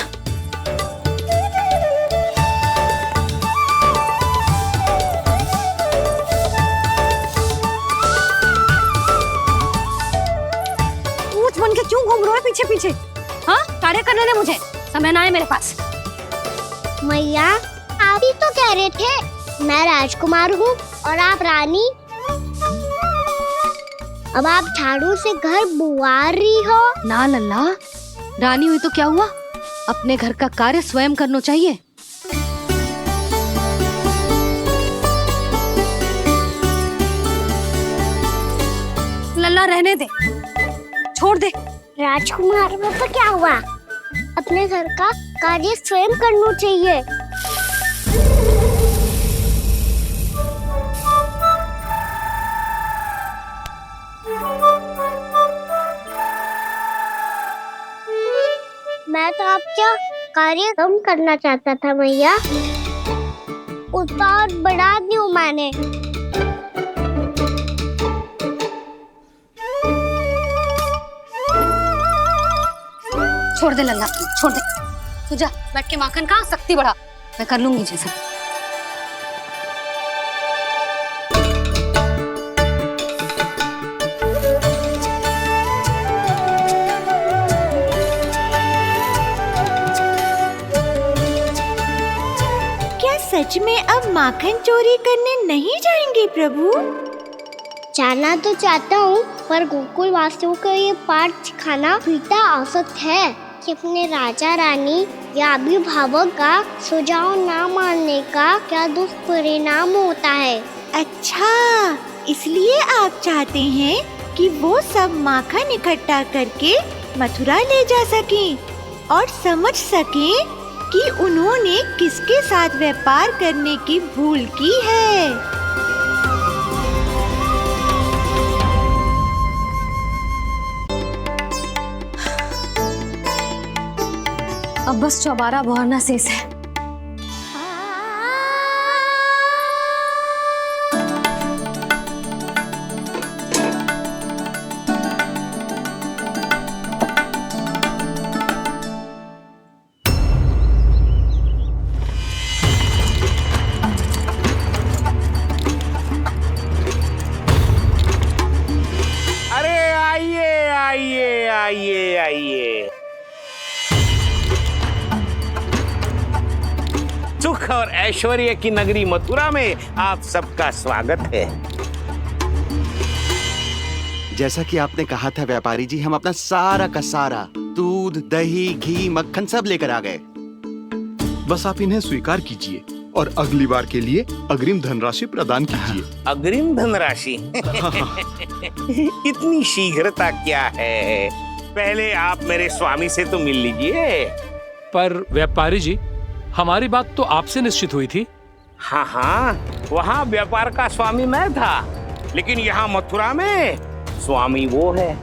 पूछ बन के क्यों घूम रहे हो पीछे पीछे? हाँ, कार्य करने दे मुझे, समय ना है मेरे पास। मैया आप ही तो कह रहे थे मैं राजकुमार हूँ और आप रानी। अब आप झाड़ू से घर बुआर रही हो। ना लल्ला, रानी हुई तो क्या हुआ, अपने घर का कार्य स्वयं करना चाहिए। लल्ला रहने दे, छोड़ दे। राजकुमार में तो क्या हुआ, अपने घर का कार्य स्वयं करना चाहिए। मैं तो आपका कार्य कम करना चाहता था मैया, उसका और बढ़ा दूं मैंने। छोड़ दे लल्ला, छोड़ दे। तू जा बैठ के माखन खा, शक्ति बढ़ा, मैं कर लूंगी जैसा। सच में अब माखन चोरी करने नहीं जाएंगे प्रभु? जाना तो चाहता हूँ, पर गोकुल वासियों को ये पाठ सिखाना पिता आवश्यक है कि अपने राजा रानी या अभिभावक का सुझाव ना मानने का क्या दुष्परिणाम होता है। अच्छा, इसलिए आप चाहते हैं कि वो सब माखन इकट्ठा करके मथुरा ले जा सकें और समझ सकें कि उन्होंने किसके साथ व्यापार करने की भूल की है। अब बस चौबारा बहाना शेष है। आइए। सुख और ऐश्वर्य की नगरी मथुरा में आप सबका स्वागत है। जैसा कि आपने कहा था व्यापारी जी, हम अपना सारा का सारा दूध, दही, घी, मक्खन सब लेकर आ गए। बस आप इन्हें स्वीकार कीजिए और अगली बार के लिए अग्रिम धनराशि प्रदान कीजिए। अग्रिम धनराशि? इतनी शीघ्रता क्या है? पहले आप मेरे स्वामी से तो मिल लीजिए। पर व्यापारी जी, हमारी बात तो आपसे निश्चित हुई थी। हाँ, वहाँ व्यापार का स्वामी मैं था, लेकिन यहाँ मथुरा में स्वामी वो है,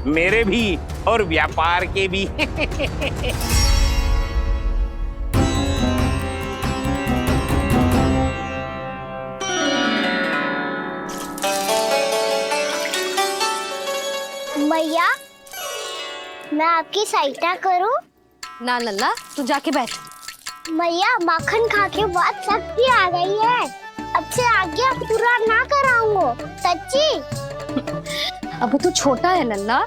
मेरे भी और व्यापार के भी। भैया, मैं आपकी सहायता करूं? ना लल्ला, तू जाके बैठ। भैया, माखन खा के बहुत शक्ति आ गई है, अब से आगे पूरा ना कराऊंगा, सच्ची। अब तू छोटा है लल्ला,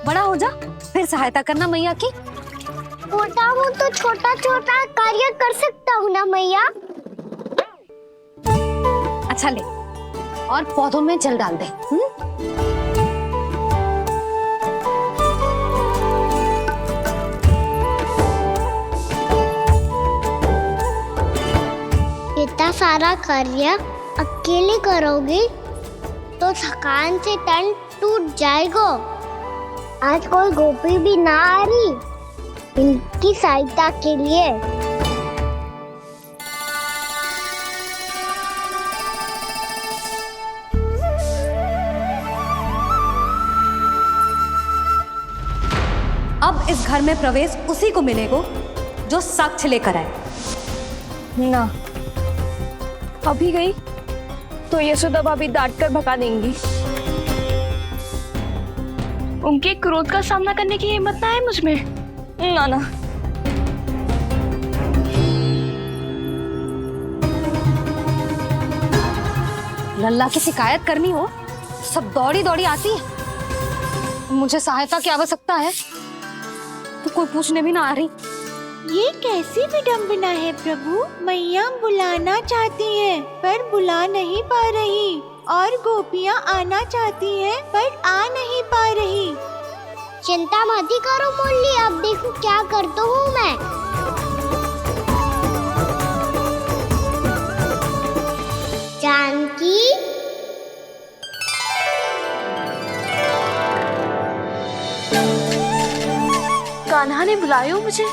बड़ा हो जा फिर सहायता करना मैया की। छोटा हूँ तो छोटा छोटा कार्य कर सकता हूँ ना मैया। अच्छा ले, और पौधों में जल डाल दे। इतना सारा कार्य अकेले करोगे तो थकान से तन टूट जाएगा। आज कोई गोपी भी ना आ रही इनकी सहायता के लिए। अब इस घर में प्रवेश उसी को मिलेगा जो साक्ष्य लेकर आए। ना, अभी गई तो यशोदा भाभी डांट कर भगा देंगी। उनके क्रोध का सामना करने की हिम्मत ना है मुझ में। ना ना। लल्ला की शिकायत करनी हो सब दौड़ी दौड़ी आती है। मुझे सहायता की आवश्यकता है तो कोई पूछने भी ना आ रही। ये कैसी विडंबना है प्रभु। मैया बुलाना चाहती हैं पर बुला नहीं पा रही और गोपियाँ आना चाहती हैं पर आ नहीं पा रही। चिंता मत ही करो मुरली, अब देखो क्या करता हूँ मैं। जानकी, कान्हा ने बुलाया मुझे।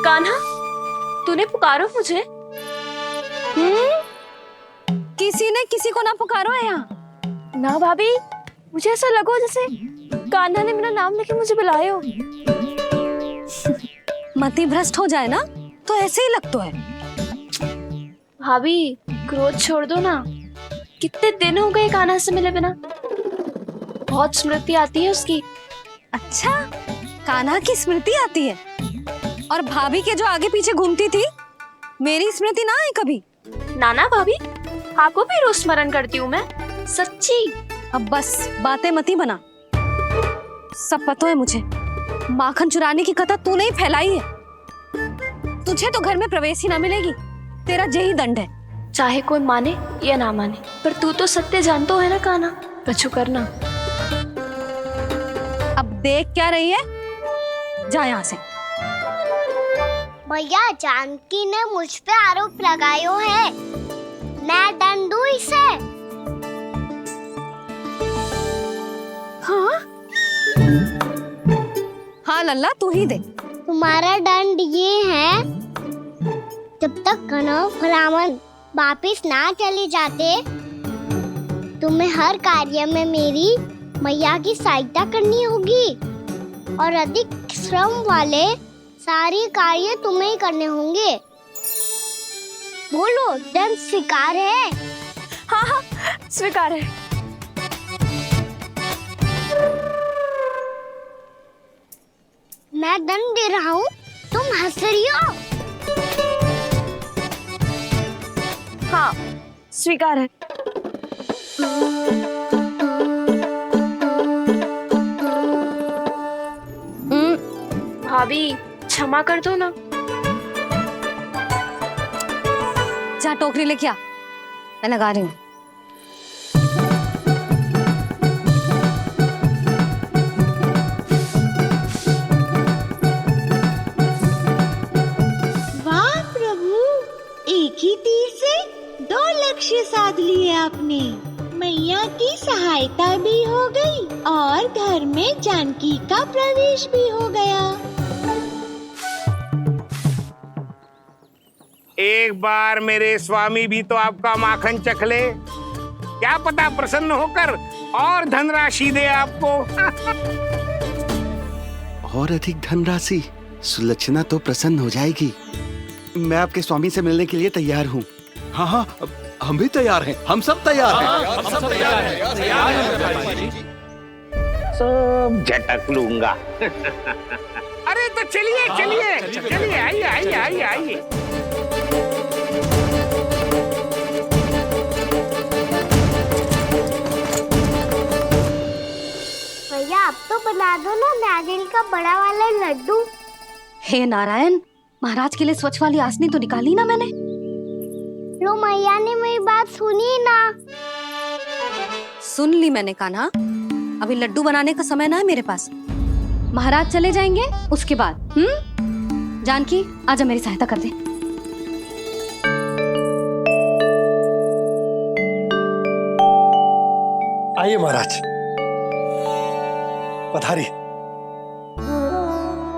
कान्हा, तूने पुकारो मुझे। किसी ने किसी को ना पुकारो है यहाँ। ना भाभी, मुझे ऐसा लगो जैसे कान्हा ने मेरा नाम लेके मुझे बुलाया हो। मति भ्रष्ट हो जाए ना तो ऐसे ही लगता है। भाभी क्रोध छोड़ दो ना। कितने दिन हो गए कान्हा से मिले बिना। बहुत स्मृति आती है उसकी। अच्छा, कान्हा की स्मृति आती है और भाभी के जो आगे पीछे घूमती थी मेरी स्मृति ना आई कभी। नाना भाभी, आपको भी रोज स्मरण करती हूँ मैं, सच्ची। अब बस बातें मती बना। सब पता है मुझे। माखन चुराने की कथा तूने ही फैलाई है। तुझे तो घर में प्रवेश ही ना मिलेगी। तेरा यही दंड है। चाहे कोई माने या ना माने, पर तू तो सत्य जानतो है ना कान्हा। कछु करना। अब देख क्या रही है, जा यहाँ से। भैया जानकी ने मुझ पे आरोप लगायो है, मैं दंड दूं इसे। हाँ हाँ लल्ला, तू ही दे। तुम्हारा दंड ये है, जब तक कनव ब्राह्मण वापिस ना चले जाते तुम्हें हर कार्य में मेरी मैया की सहायता करनी होगी और अधिक श्रम वाले सारे कार्य तुम्हें ही करने होंगे। बोलो, दंड स्वीकार है? हाँ हाँ स्वीकार है। मैं दंड दे रहा हूँ, तुम हंस रही हो? हाँ स्वीकार है। भाभी क्षमा कर दो ना। जा टोकरी लेके आ, मैं लगा रही हूँ। वाह प्रभु, एक ही तीर से 2 लक्ष्य साध लिए आपने। मैया की सहायता भी हो गई और घर में जानकी का प्रवेश भी हो गया। एक बार मेरे स्वामी भी तो आपका माखन चख ले, क्या पता प्रसन्न होकर और धनराशि दे आपको। और अधिक धनराशि? सुलक्षणा तो प्रसन्न हो जाएगी। मैं आपके स्वामी से मिलने के लिए तैयार हूँ। हाँ हाँ, हम भी तैयार हैं। हम सब तैयार हैं। हम सब तैयार हैं। सब झटक लूंगा। अरे तो चलिए चलिए चलिए, आइए आइए आइए आइए। भैया अब तो बना दो ना नारियल का बड़ा वाला लड्डू। हे नारायण, महाराज के लिए स्वच्छ वाली आसनी तो निकाली ना मैंने। लो मैया ने मेरी बात सुनी ना। सुन ली मैंने कान्हा, अभी लड्डू बनाने का समय ना है मेरे पास। महाराज चले जाएंगे उसके बाद। जानकी आजा, मेरी सहायता कर दे। आइए महाराज, पधारिए।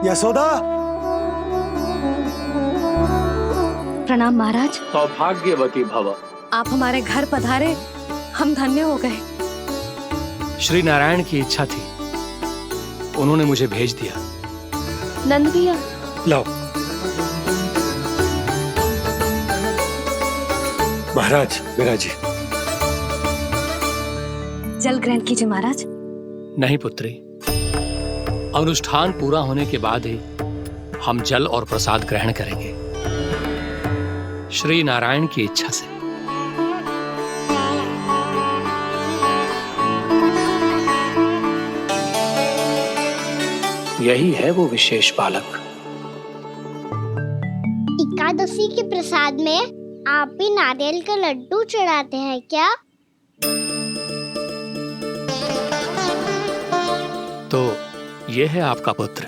यशोदा। प्रणाम महाराज। सौभाग्यवती भव। आप हमारे घर पधारे, हम धन्य हो गए। श्री नारायण की इच्छा थी, उन्होंने मुझे भेज दिया। नंद भैया लाओ। महाराज विराजी। जल ग्रहण कीजिए महाराज। नहीं पुत्री, अनुष्ठान पूरा होने के बाद ही हम जल और प्रसाद ग्रहण करेंगे, श्री नारायण की इच्छा से। यही है वो विशेष बालक। एकादशी के प्रसाद में आप भी नारियल का लड्डू चढ़ाते हैं क्या? तो ये है आपका पुत्र।